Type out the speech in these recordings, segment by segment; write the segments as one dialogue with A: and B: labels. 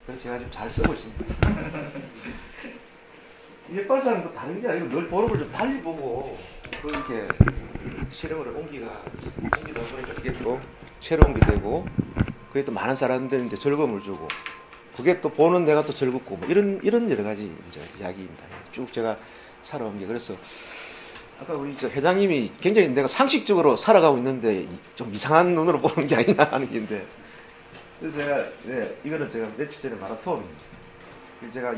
A: 그래서 제가 좀 잘 쓰고 있습니다. 햇발사는 또 다른 게 아니고 늘 보름을 좀 달리 보고 또 이렇게 실험을 옮기다 보니까 그게 또 새로운 게 되고 그게 또 많은 사람들한테 즐거움을 주고 그게 또 보는 내가 또 즐겁고 뭐 이런 여러 가지 이제 이야기입니다. 쭉 제가 살아온 게 그래서 아까 우리 저 회장님이 굉장히 내가 상식적으로 살아가고 있는데 좀 이상한 눈으로 보는 게 아니냐 하는 게인데 그래서 제가 이거는 제가 며칠 전에 마라톤 제가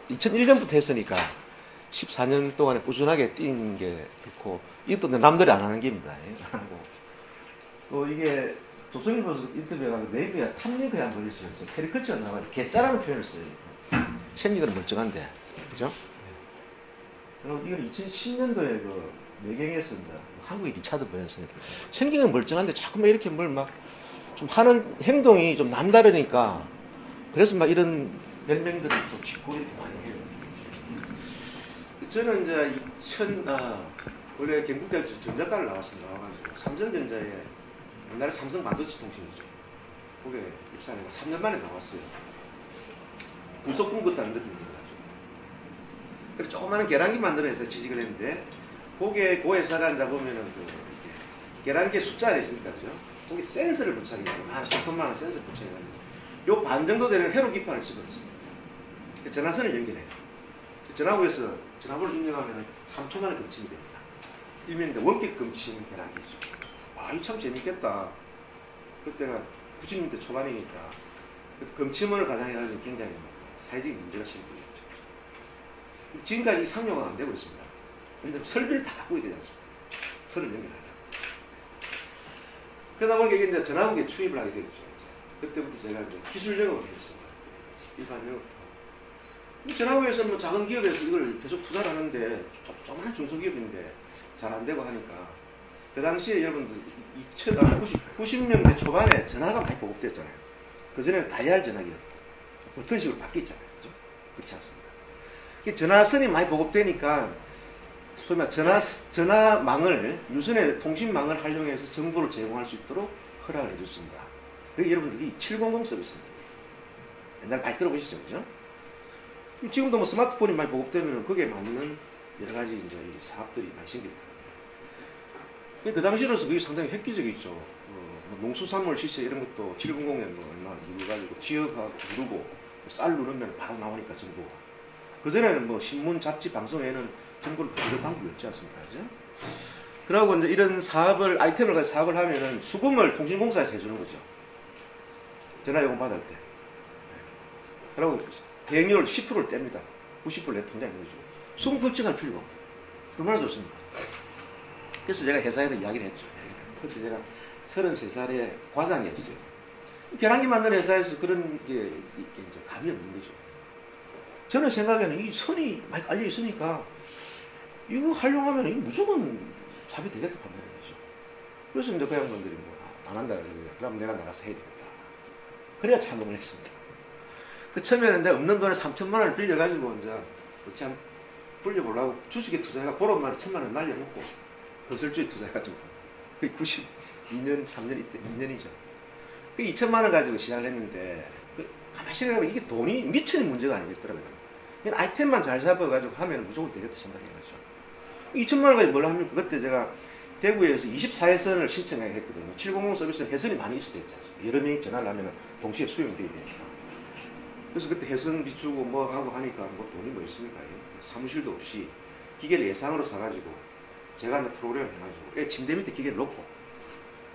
A: 2001년부터 했으니까 14년 동안에 꾸준하게 뛴 게 있고 이것도 남들이 안 하는 게입니다. 안 하고 또 이게 조선일보에서 인터뷰에 가서 네이버에 탑링크에 한 번 있어요. 캐리커처가 나와가지고 개짜라는 표현을 써요. 생기는 멀쩡한데 그죠? 그리고 이건 2010년도에 그 매경이었습니다. 한국의 리차드 브랜슨이 생기는 멀쩡한데 자꾸만 이렇게 뭘 막 좀 하는 행동이 좀 남다르니까 그래서 막 이런 별명들을 좀 짓고 이렇게 많이 해요. 저는 이제 원래 경북대학교 전자과를 나왔습니다. 나와가지고 삼성전자에 옛날에 삼성 반도체 통신이죠. 거기에 입사하니까 3년 만에 나왔어요. 부속 꿈꿨다는 느낌이 들어가지고. 그래서 조그마한 계란기 만들어서 취직을 했는데 거기에 그 회사가 앉아 보면은 계란기에 숫자가 있으니까 그죠? 거기 센서를 부착해가지고 한 수천만 원 센서 부착해가지고 요 반 정도 되는 회로 기판을 집어넣습니다. 전화선을 연결해요. 전화부에서 전화번호 입력하면 3초 만에 검침이 됩니다. 일명인데 원격 검침 계란기죠. 아, 이거 참 재밌겠다. 그때가 90년대 초반이니까 검침원을 가장해가지고 굉장히 사회적인 문제가 생기겠죠. 지금까지 상용화가 안 되고 있습니다. 그런데 설비를 다 바꾸게 되지 않습니까? 선을 연결하려고. 그러다 보니까 이게 이제 전화국에 투입을 하게 되겠죠. 그때부터 제가 이제 기술 영업을 했습니다. 일반 영업부터. 전화국에서 뭐 작은 기업에서 이걸 계속 투자를 하는데 조그마한 중소기업인데 잘 안 되고 하니까 그 당시에 여러분들 90년대 초반에 전화가 많이 보급됐잖아요. 그전에는 다이얼 전화기였고 버튼식으로 바뀌었잖아요. 그죠? 그렇지 않습니까? 전화선이 많이 보급되니까 소위 말 전화망을 유선의 통신망을 활용해서 정보를 제공할 수 있도록 허락을 해줬습니다. 그게 여러분들이 700 서비스입니다. 옛날에 많이 들어보시죠, 그죠? 지금도 뭐 스마트폰이 많이 보급되면 거기에 맞는 여러 가지 이제 사업들이 많이 생깁니다. 그 당시로서 그게 상당히 획기적이죠. 농수산물 시세 이런 것도 700에 뭐 얼마 누르가지고 지역하고 누르고 쌀 누르면 바로 나오니까 정보가. 그전에는 뭐 신문, 잡지, 방송에는 정보를 받을 방법이 없지 않습니까? 그죠? 그러고 이제 이런 사업을, 아이템을 가지고 사업을 하면은 수금을 통신공사에서 해주는 거죠. 전화요금 받을 때. 그리고 대행료를 10%를 뗍니다. 90%를 내 통장에 넣어주고. 수금 걱정할 필요가 없고. 얼마나 좋습니까? 그래서 제가 회사에서 이야기를 했죠. 그때 제가 33살에 과장이었어요. 계란기 만드는 회사에서 그런 게 이제 감이 없는 거죠. 저는 생각에는 이 선이 많이 깔려 있으니까 이거 활용하면 이거 무조건 잡이 되겠다 판단하는 거죠. 그래서 이제 그 양반들이 뭐 안 한다 그러고요. 그럼 내가 나가서 해야 되겠다. 그래야 참여를 했습니다. 그 처음에는 이제 없는 돈에 3천만 원을 빌려가지고 이제 참 불려보려고 주식에 투자해가 보름 만에 1,000만 원 날려먹고 건설주에 투자해가지고 그게 92년, 3년 이때 2년이죠. 그 2천만 원 가지고 시작을 했는데 가만히 생각해보면 이게 돈이 미천이 문제가 아니겠더라고요. 그냥 아이템만 잘 잡아가지고 하면 무조건 되겠다 생각해가지고 2천만 원 가지고 뭘 합니까? 그때 제가 대구에서 24회선을 신청하게 했거든요. 700 서비스는 회선이 많이 있어야 되지 않습니까? 여러 명이 전화를 하면 동시에 수용이 돼야 되니까. 그래서 그때 회선 비추고 뭐 하고 하니까 뭐 돈이 뭐 있습니까? 사무실도 없이 기계를 예상으로 사가지고 제가 이제 프로그램을 해가지고 침대 밑에 기계를 놓고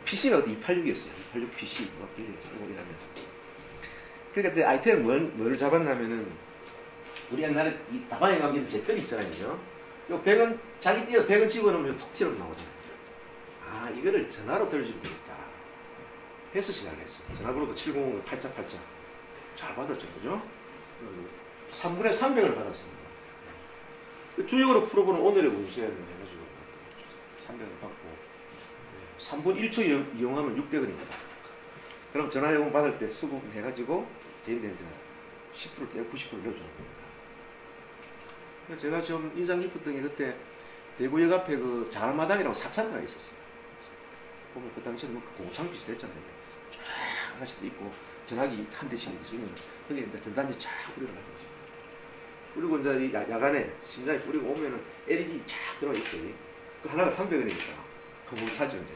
A: PC가 어디 286이었어요. 286 PC 뭐 빌려 쓰고 이러면서. 그러니까 이제 아이템을 뭘 잡았냐면은 우리 옛날에 이 다방에 가면 제떨 있잖아요. 요 100원 자기 띠에 100원 집어넣으면 톡 튀어 나오잖아요. 아 이거를 전화로 들어주면 되겠다 해서 시작을 했죠. 전화번호도 700 888 잘 받았죠. 그죠? 3분의 300을 받았습니다. 주역으로 풀어보는 오늘의 운세를 해가지고 300을 받고 3분 1초 이용하면 600원입니다. 그럼 전화요금 받을 때 수급해가지고 저희한테 10% 떼고 90%를 내주는 겁니다. 제가 좀 인상 깊었던 게 그때 대구역 앞에 그 자갈마당이라고 사창가가 있었어요. 보면 그 당시에는 뭐 공창 비슷했잖아요. 쫙 아가씨도 있고 전화기 한 대씩 있으면 거기에 이제 전단지 쫙 뿌리러 가는 거죠. 그리고 이제 이 야간에 심장에 뿌리고 오면은 LED 쫙 들어가 있어요. 그 하나가 300원이니까 거북하죠 이제.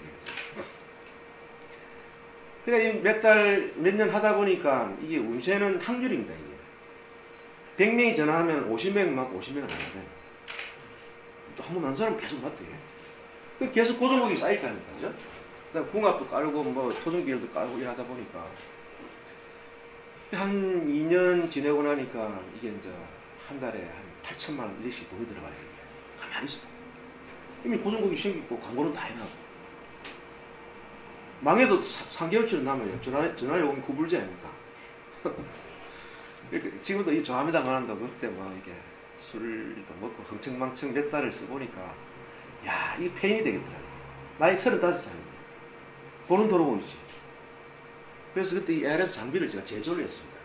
A: 그래 몇 달 몇 년 하다 보니까 이게 운세는 확률입니다. 이게 100명이 전화하면 50명 맞고 50명은 안 맞아요. 또 한 번 한 사람은 계속 맞대요. 그 계속 고정곡이 쌓일 거 아닙니까, 그죠? 그다음 궁합도 깔고 뭐 토종비열도 깔고 이러다 보니까 한 2년 지내고 나니까 이게 이제 한 달에 한 8천만 원 이렇게 돈이 들어가요. 가만히 있어도 이미 고정곡이 생기고 광고는 다 해놔고 망해도 3개월치는 남아요. 전화 요금 구불제 아닙니까? 지금도 이 좋아합니다만 한다고 그때 뭐 이게 술도 먹고 흥청망청 몇 달을 써보니까 야 이게 페인이 되겠더라고요. 나이 35살인데 돈은 들어오고 있지. 그래서 그때 이 ARS 장비를 제가 제조를 했습니다.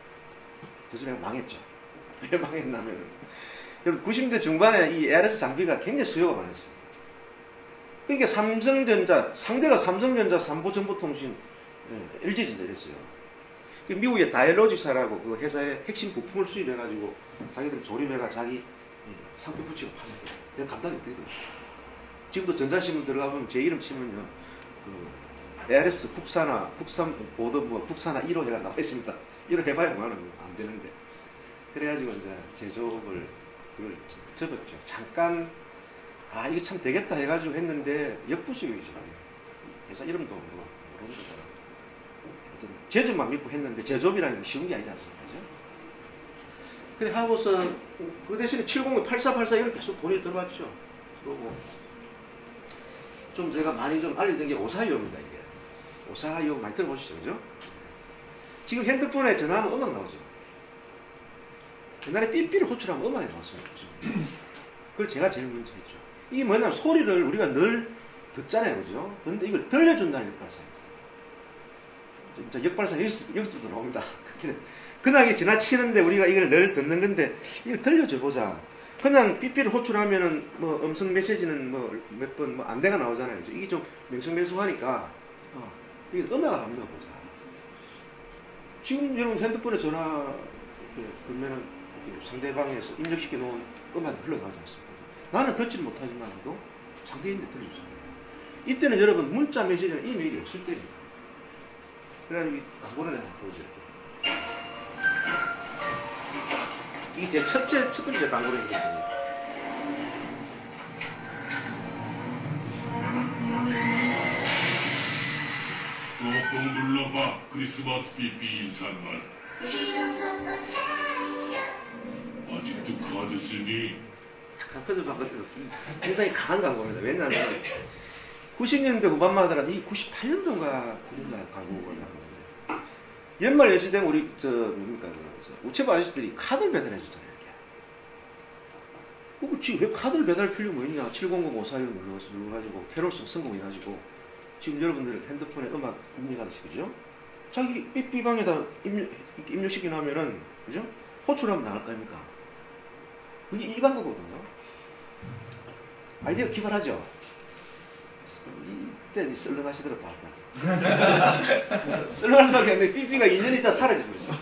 A: 제조를 해서 망했죠. 왜 망했냐면 여러분 90년대 중반에 이 ARS 장비가 굉장히 수요가 많았어요. 그러니까 삼성전자, 상대가 삼성전자, 삼보정보통신, LG전자 이랬어요. 미국의 다이얼로직사라고 그 회사의 핵심 부품을 수입해가지고 자기들 조립해가 자기 상표 붙이고 파는 거예요. 내가 감당이 어떻게 돼요? 지금도 전자신문 들어가보면 제 이름 치면요. 그 ARS 국산 보드 뭐 국산화 1호 해가 나와 있습니다. 1호 해봐야 뭐하는 거 안 되는데. 그래가지고 이제 제조업을 그걸 접었죠. 잠깐 아 이거 참 되겠다 해가지고 했는데 역부족이죠. 회사 이름도 모르는 거잖아. 어떤 제조만 믿고 했는데 제조업이라는 게 쉬운 게 아니지 않습니까? 그죠? 그래 하고서 그 대신에 700, 8484 이런 계속 돈이 들어왔죠. 그리고 좀 제가 많이 좀 알려드린 게 오사이오입니다. 이게 오사이오 많이 들어보시죠, 그죠? 지금 핸드폰에 전화하면 음악 나오죠. 옛날에 삐삐를 호출하면 음악이 나왔습니다. 그걸 제가 제일 먼저 했죠. 이게 뭐냐면 소리를 우리가 늘 듣잖아요, 그죠? 근데 이걸 들려준다는 역발상. 진짜 역발상 여기서부터 나옵니다. 그냥 지나치는데 우리가 이걸 늘 듣는 건데 이걸 들려줘 보자. 그냥 삐삐를 호출하면은 뭐 음성 메시지는 뭐 몇 번 뭐 안대가 나오잖아요. 이게 좀 명성명성하니까 이게 음악을 한번 보자. 지금 여러분 핸드폰에 전화 그러면은 상대방에서 입력시켜 놓은 음악이 흘러나오지 않습니까? 나는 듣지는 못하지만도 상대인데 들려주잖아요. 이때는 여러분 문자 메시지는 이메일이 없을 때입니다. 그래가지고 이 광고를 내가 보여드릴게요. 이게 제 첫 번째 광고입니다.
B: 꼭 눌러봐. 크리스마스 삐삐 인사말. 아직도 카드 쓰니?
A: 그래서 굉장히 강한 광고입니다. 왜냐하면 90년대 후반마다 이 98년도인가 9년도에 광고가 나오는데 연말 연시 되면 우리 뭡니까 우체부 아저씨들이 카드를 배달해 줬잖아요. 이렇게. 지금 왜 카드를 배달 필요 뭐 있냐? 700-541 눌러가지고 캐롤송 성공해가지고 지금 여러분들 핸드폰에 음악 입력하듯이 그죠? 자기 삐삐방에다 입력시켜 놓으면은 그죠? 호출하면 나갈 거 아닙니까? 그게 이 광고거든요. 아이디어 기발하죠? 이때 썰렁하시더라 다. 썰렁할 수밖에 없는데 삐삐가 2년 있다 사라져버렸어.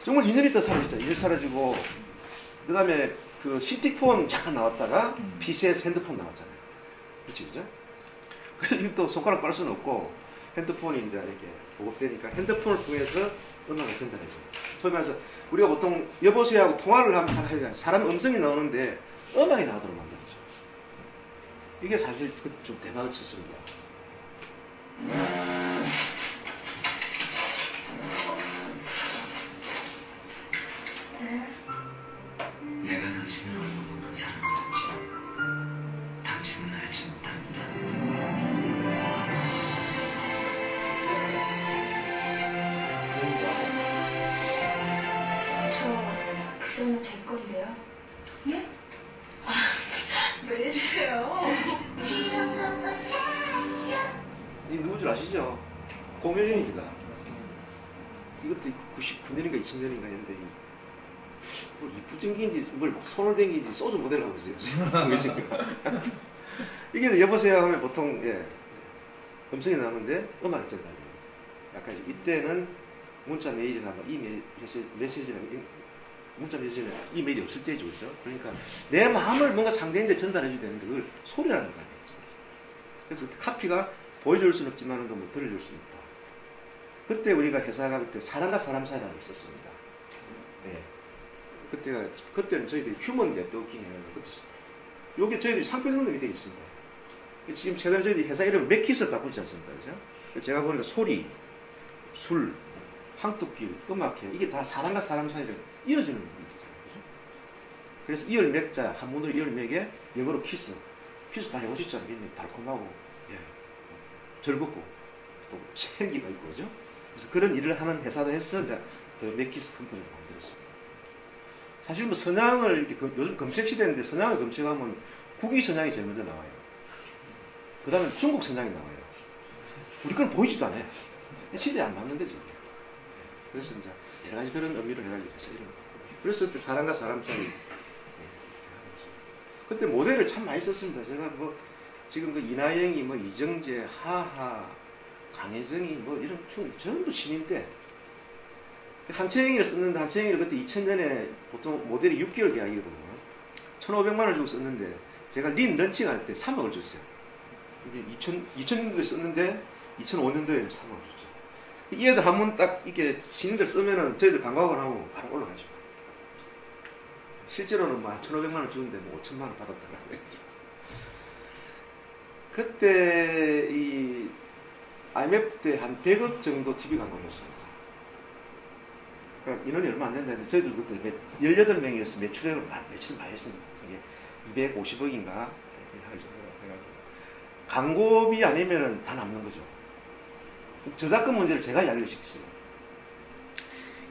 A: 정말 2년 있다 사라졌죠. 2년 사라지고 그 다음에 그 CT폰 잠깐 나왔다가 PC에서 핸드폰 나왔잖아요. 그렇지 그죠? 그래서 또 손가락 빨 수는 없고 핸드폰이 이제 이렇게 보급되니까 핸드폰을 통해서 음악을 전달해줘요. 소위 말해서 우리가 보통 여보세요하고 통화를 하면 사람 음성이 나오는데 음악이 나오도록 만들었죠. 이게 사실 좀 대박을 쳤습니다.
C: 내가 당신을 얼마만큼 사랑하는지 당신은 알지 못합니다.
D: 저 그전에 제 건데요. 예? 아, 왜 이러세요?
A: 이 누구 줄 아시죠? 공효진입니다. 이것도 99년인가 2000년인가 했는데 뭐 이쁘증기인지 뭘 손을 댕기인지 소주 모델 하고 있어요. 이게 여보세요 하면 보통 예, 음성이 나오는데 음악이 전달돼요. 아까 이때는 문자 메일이나 뭐 메시지나 문자 메시지나 이메일이 없을 때죠, 그렇죠? 그러니까 내 마음을 뭔가 상대인데 전달해줘야 되는데 그걸 소리라는 거 아니에요. 그래서 카피가 보여줄 수는 없지만 뭐 들려줄 수는 있다. 그때 우리가 회사가 그때 사람과 사람 사이라는 걸 썼습니다. 네. 그때는 저희들이 휴먼 네트워킹 해가지고 요게 저희들이 상표 등록이 되어 있습니다. 지금 최근에 저희들이 회사 이름을 맥킷을 바꾸지 않습니까? 그죠? 제가 보니까 소리, 술, 황토길, 음악회 이게 다 사람과 사람 사이를 이어주는 일이잖아요. 그죠? 그래서 이을 맥자, 한문으로 이을 맥에 영어로 키스. 키스 다 해보셨잖아요. 굉장히 달콤하고 예. 즐겁고 또 생기가 있고 그죠? 그래서 그런 일을 하는 회사도 해서 이제 더 맥키스 컴퍼니를 만들었습니다. 사실 뭐 선양을 이렇게 요즘 검색 시대인데 선양을 검색하면 국위 선양이 제일 먼저 나와요. 그 다음에 중국 선양이 나와요. 우리 건 보이지도 않아요. 시대에 안 맞는데 지금. 그래서 이제 여러 가지 그런 의미로 해가지고 해서 이런. 그래서 그때 사람과 사람 사이. 그때 모델을 참 많이 썼습니다. 제가 뭐 지금 그 이나영이 뭐 이정재, 하하, 강혜정이 뭐 이런 전부 신인데 함채영이를 썼는데 함채영이를 그때 2000년에 보통 모델이 6개월 계약이거든요. 1,500만 원을 주고 썼는데 제가 런칭할 때 3억을 줬어요. 이게 2000년도에 썼는데 2005년도에 3억을 줬죠. 이 애들 한 번 딱 이렇게 신인들 쓰면은 저희들 광고를 하고 바로 올라가죠. 실제로는 뭐 1,500만 원 주는데 뭐 5천만 원 받았다라고 했죠. 그때 이 IMF 때 한 100억 정도 TV 광고를 했습니다. 그러니까 인원이 얼마 안 된다는데 저희들 그때 18명이어서 매출을 많이 했습니다. 이게 250억인가 해가지고 광고비 아니면은 다 남는 거죠. 저작권 문제를 제가 이야기를 시켰어요.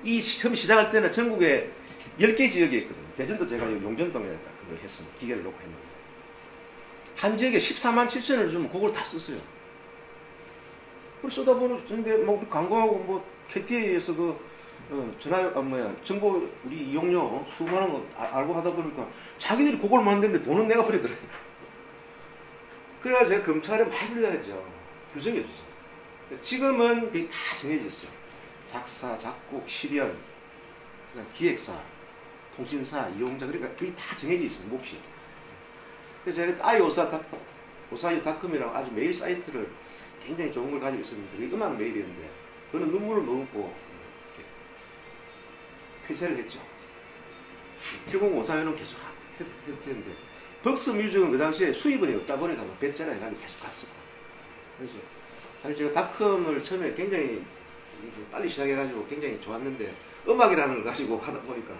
A: 이 처음 시작할 때는 전국에 10개 지역이 있거든요. 대전도 제가 용전동에 그걸 했습니다. 기계를 놓고 했는데 한 지역에 14만 7천원을 주면 그걸 다 썼어요. 그걸 쓰다 보는데 뭐 광고하고 뭐 KTA에서 정보 우리 이용료 수많은 거 알고 하다 보니까 자기들이 그걸 만드는데 돈은 내가 버리더라고요. 그래서 제가 검찰에 많이 불려다녔죠. 교정이 없어요. 지금은 그게 다 정해져 있어요. 작사, 작곡, 실현, 기획사, 통신사, 이용자, 그러니까 그게 다 정해져 있어요. 몫이. 그래서 제가 오사이닷컴이라고 아주 메일 사이트를 굉장히 좋은 걸 가지고 있었는데 그게 음악 메일이었는데 그거는 눈물을 머금고 폐쇄를 했죠. 7054회는 계속 했는데 벅스 뮤직은 그 당시에 수입원이 없다 보니까 배째라 해가지고 계속 갔었고 그래서 사실 제가 닷컴을 처음에 굉장히 빨리 시작해가지고 굉장히 좋았는데 음악이라는 걸 가지고 하다 보니까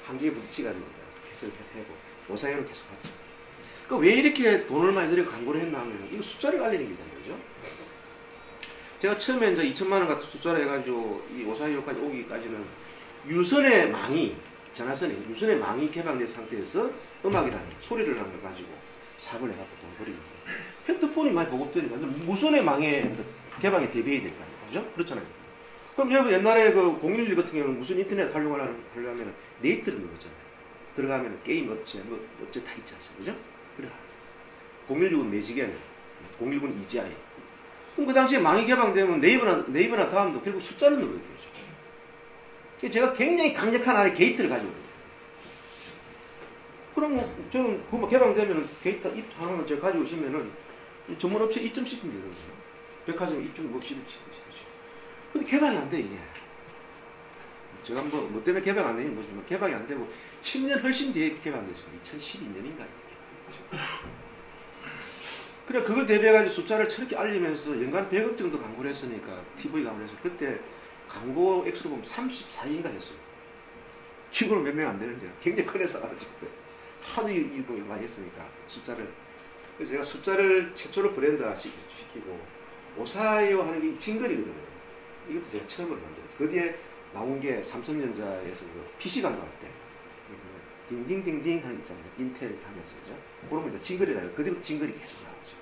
A: 한계에 부딪혀가지고 폐쇄를 하고 오사회는 계속 갔죠. 그 왜 이렇게 돈을 많이 들여 광고를 했나 하면 이거 숫자를 알리는 게잖아요. 그죠? 제가 처음에 이제 2천만 원 같은 숫자를 해가지고 이 오사회까지 오기까지는 유선의 망이 전화선에 유선의 망이 개방된 상태에서 음악이라는 소리를 하는 걸 가지고 사업을 해갖고 돈 벌이는 거예요. 핸드폰이 많이 보급되니까 무선의 망에 개방에 대비해야 될 거 아니에요. 그죠? 그렇잖아요. 그럼 여러분 옛날에 그 011 같은 경우는 무슨 인터넷 하려면 네이트를 눌렀잖아요. 들어가면 게임 업체 뭐 업체 다 있지 않습니까? 그죠? 그래. 016은 매직엔, 019는 EGI. 그럼 그 당시에 망이 개방되면 네이버나 다음도 결국 숫자를 눌러야 되죠. 제가 굉장히 강력한 안에 게이트를 가지고 있어요. 그럼 저는 그거 개방되면 게이트 입 하나만 제가 가지고 있으면은 전문 업체 입점시키면 되거든요. 백화점 입점 뭐 시키죠. 근데 개방이 안 돼, 이게. 제가 뭐 때문에 개방 안 되는지 모르지만 개방이 안 되고 10년 훨씬 뒤에 개방됐어요. 2012년인가. 그래, 그걸 대비해가지고 숫자를 저렇게 알리면서 연간 100억 정도 광고를 했으니까, TV 광고를 해서 그때 광고 액수로 보면 34인가 했어요. 지금은 몇 명 안 되는데요. 굉장히 큰 회사가 그때. 하도 이동을 많이 했으니까, 숫자를. 그래서 제가 숫자를 최초로 브랜드화 시키고, 오사이오 하는 게 징글이거든요. 이것도 제가 처음으로 만들었어요. 그 뒤에 나온 게 삼성전자에서 그 PC 광고할 때, 딩딩딩딩 하는 게 있잖아요. 인텔 하면서, 그죠? 그런 거 이제 징글이라요. 그 뒤부터 징글이 계속 나오죠.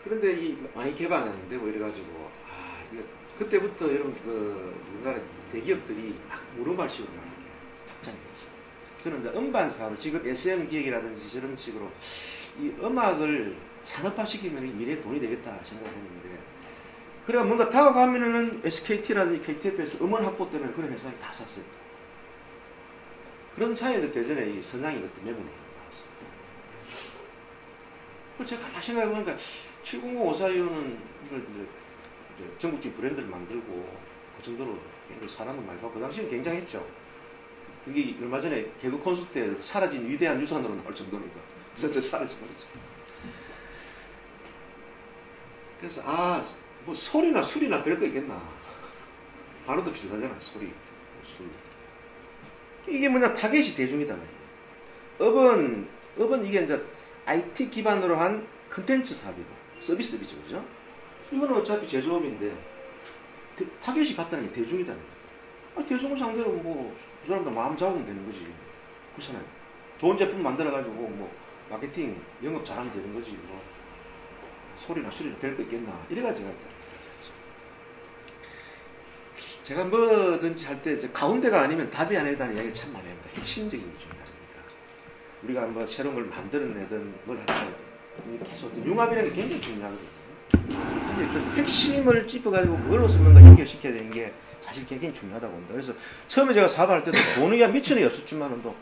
A: 그런데 이 많이 개방이 안 되고 이래가지고, 이거 그때부터 여러분, 우리나라 대기업들이 막 무릎발식으로 나오는 게 확장이 됐어요. 저는 이제 음반 사업을 지금 SM 기획이라든지 저런 식으로 이 음악을 산업화시키면 이 미래에 돈이 되겠다 생각했는데, 그래가 뭔가 다가가면은 SKT라든지 KTF에서 음원 확보 때문에 그런 회사를 다 샀어요. 그런 차이에도 대전에 이 선양이 그때 매분이 나왔습니다. 제가 가만히 생각해보니까 700-542호는 이걸 이제 전국적인 브랜드를 만들고 그 정도로 굉장히 사람도 많이 받고 그 당시에는 굉장했죠. 그게 얼마 전에 개그 콘서트에 사라진 위대한 유산으로 나올 정도니까 진짜 사라져버렸죠. 그래서 뭐 소리나 술이나 별거 있겠나. 단어도 비슷하잖아. 소리, 술. 이게 뭐냐, 타겟이 대중이다 말이에요. 업은 이게 이제 IT 기반으로 한 컨텐츠 사업이고 서비스업이죠, 그죠? 이거는 어차피 제조업인데 타겟이 같다는 게 대중이다 말이에요. 대중을 상대로 뭐 그 사람들 마음 잡으면 되는 거지. 그렇잖아요. 좋은 제품 만들어가지고 뭐 마케팅 영업 잘하면 되는 거지. 뭐 소리나 술이나 별거 있겠나. 이래가지고 제가 뭐든지 할 때 가운데가 아니면 답이 아니다는 이야기를 참 많이 합니다. 핵심적인 게 중요합니다. 우리가 뭐 새로운 걸 만들어내든 뭘 하든 계속 어떤 융합이라는 게 굉장히 중요하거든요. 근데 어떤 핵심을 짚어가지고 그걸로서 뭔가 연결시켜야 되는 게 사실 굉장히 중요하다고 봅니다. 그래서 처음에 제가 사업할 때도 돈이 미천이 없었지만도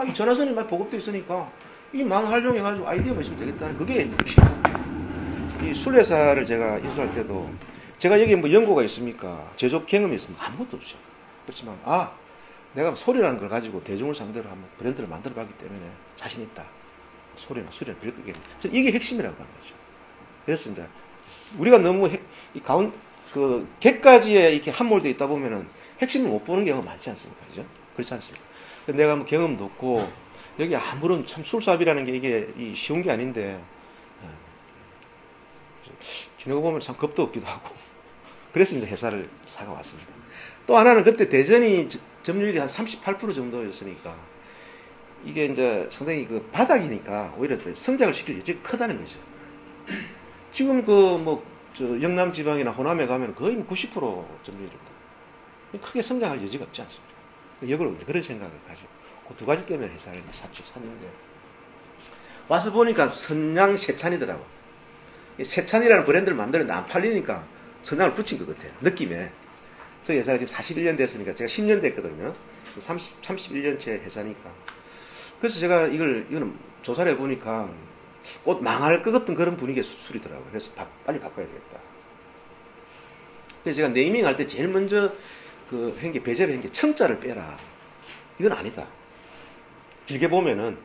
A: 이 전화선이 많이 보급되어 있으니까 이만 활용해가지고 아이디어만 있으면 되겠다는 그게 핵심입니다. 이 술회사를 제가 인수할 때도 제가 여기 뭐 연고가 있습니까? 제조 경험이 있습니까? 아무것도 없죠. 그렇지만 내가 소리라는 걸 가지고 대중을 상대로 한번 브랜드를 만들어 봤기 때문에 자신 있다. 소리나 술이나 별거 있겠네. 저는 이게 핵심이라고 하는 거죠. 그래서 이제 우리가 너무 그 객가지에 이렇게 함몰되어 있다 보면은 핵심을 못 보는 경우가 많지 않습니까? 그죠? 그렇지 않습니까? 내가 뭐 경험도 없고 여기 아무런 참 술사업이라는 게 이게 쉬운 게 아닌데 지내고 보면 참 겁도 없기도 하고 그래서 이제 회사를 사가 왔습니다. 또 하나는 그때 대전이 점유율이 한 38% 정도였으니까 이게 이제 상당히 그 바닥이니까 오히려 성장을 시킬 여지가 크다는 거죠. 지금 영남 지방이나 호남에 가면 거의 90% 점유율입니다. 크게 성장할 여지가 없지 않습니까? 역으로 그런 생각을 가지고 그 두 가지 때문에 회사를 샀는데 와서 보니까 선양 세찬이더라고. 세찬이라는 브랜드를 만드는데 안 팔리니까 선양을 붙인 것 같아요. 느낌에. 저희 회사가 지금 41년 됐으니까 제가 10년 됐거든요. 31년째 회사니까. 그래서 제가 이거는 조사를 해보니까 곧 망할 것 같은 그런 분위기의 술이더라고요. 그래서 빨리 바꿔야 되겠다. 그래서 제가 네이밍 할 때 제일 먼저 한 게 배제를 한 게 청자를 빼라. 이건 아니다. 길게 보면은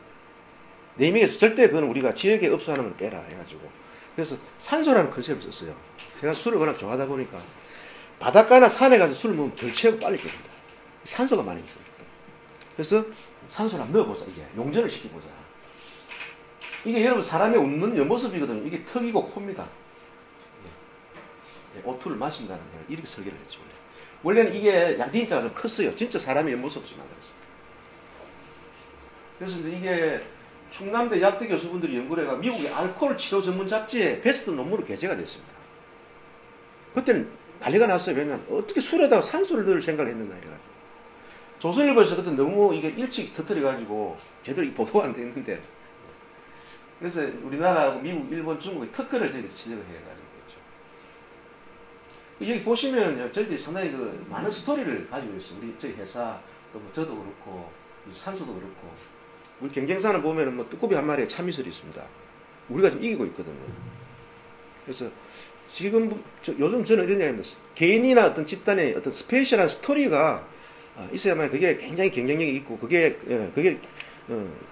A: 네이밍에서 절대 그건 우리가 지역에 업소하는 걸 빼라 해가지고 그래서 산소라는 컨셉을 썼어요. 제가 술을 워낙 좋아하다 보니까 바닷가나 산에 가서 술을 먹으면 덜 취하고 빨리 깹니다. 산소가 많이 있어요. 그래서 산소를 한번 넣어보자. 이게 용전을 시켜보자. 이게 여러분 사람의 웃는 옆모습이거든요. 이게 턱이고 코입니다. O2를 마신다는 걸 이렇게 설계를 했죠. 원래는 이게 약린자가 좀 컸어요. 진짜 사람의 옆모습을 만들었어요. 그래서 이게 충남대 약대 교수분들이 연구를 해가 미국의 알코올 치료 전문 잡지에 베스트 논문으로 게재가 됐습니다. 그때는 난리가 났어요. 왜냐면 어떻게 술에다가 산소를 넣을 생각을 했는가 이래가지고. 조선일보에서 그때 너무 이게 일찍 터뜨려가지고 제대로 보도가 안 됐는데 그래서 우리나라, 미국, 일본, 중국의 특허를 저희들이 지적을 해가지고 그렇죠. 여기 보시면 저희들이 상당히 많은 스토리를 가지고 있어요. 우리 저희 회사, 또 저도 그렇고 산소도 그렇고 우리 경쟁사를 보면은 뚜꾸비 한 마리에 참이슬이 있습니다. 우리가 지금 이기고 있거든요. 그래서 지금 요즘 저는 이런 이야기입니다. 개인이나 어떤 집단의 어떤 스페셜한 스토리가 있어야만 그게 굉장히 경쟁력이 있고 그게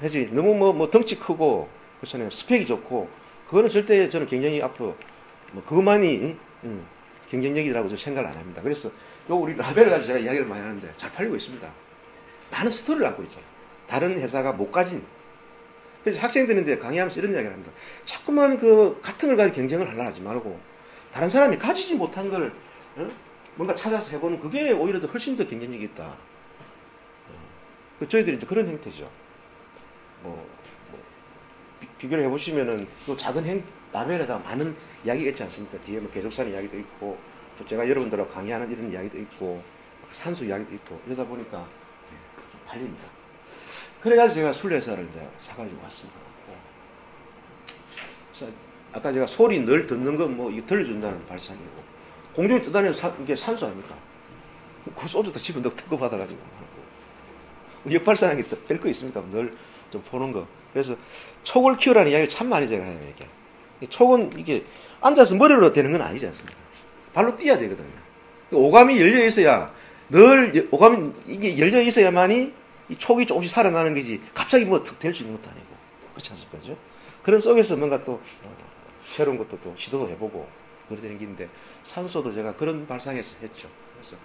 A: 해지 너무 덩치 크고 그렇잖아요. 스펙이 좋고 그거는 절대 저는 굉장히 앞으로 그것만이 경쟁력이라고 저는 생각을 안 합니다. 그래서 우리 라벨을 가지고 제가 이야기를 많이 하는데 잘 팔리고 있습니다. 많은 스토리를 안고 있잖아요. 다른 회사가 못 가진. 그래서 학생들인데 강의하면서 이런 이야기를 합니다. 자꾸만 같은 걸 가지고 경쟁을 하려고 하지 말고 다른 사람이 가지지 못한 걸 뭔가 찾아서 해보는 그게 오히려 훨씬 더 경쟁력이 있다. 저희들이 이제 그런 형태죠. 비교를 해보시면은 또 작은 라벨에다가 많은 이야기가 있지 않습니까? 뒤에 계족산 이야기도 있고 또 제가 여러분들하고 강의하는 이런 이야기도 있고 산수 이야기도 있고 이러다 보니까 팔립니다. 그래가지고 제가 술회사를 이제 사가지고 왔습니다. 그래서 아까 제가 소리 늘 듣는 건 뭐 이거 들려준다는 발상이고 공중에 떠다니는 이게 산소 아닙니까? 그 소주 다 집에 넣고 특허 받아가지고 역발상하게 뺄 거 있습니까? 늘 좀 보는 거. 그래서 촉을 키우라는 이야기를 참 많이 제가 해요. 이렇게 촉은 이게 앉아서 머리로 되는 건 아니지 않습니까? 발로 뛰어야 되거든요. 오감이 열려 있어야 늘 오감이 이게 열려 있어야만이 이 촉이 조금씩 살아나는 거지. 갑자기 뭐 될 수 있는 것도 아니고 그렇지 않습니까? 그죠? 그런 속에서 뭔가 또 새로운 것도 또 시도도 해보고 그러는 길인데 산소도 제가 그런 발상에서 했죠. 그래서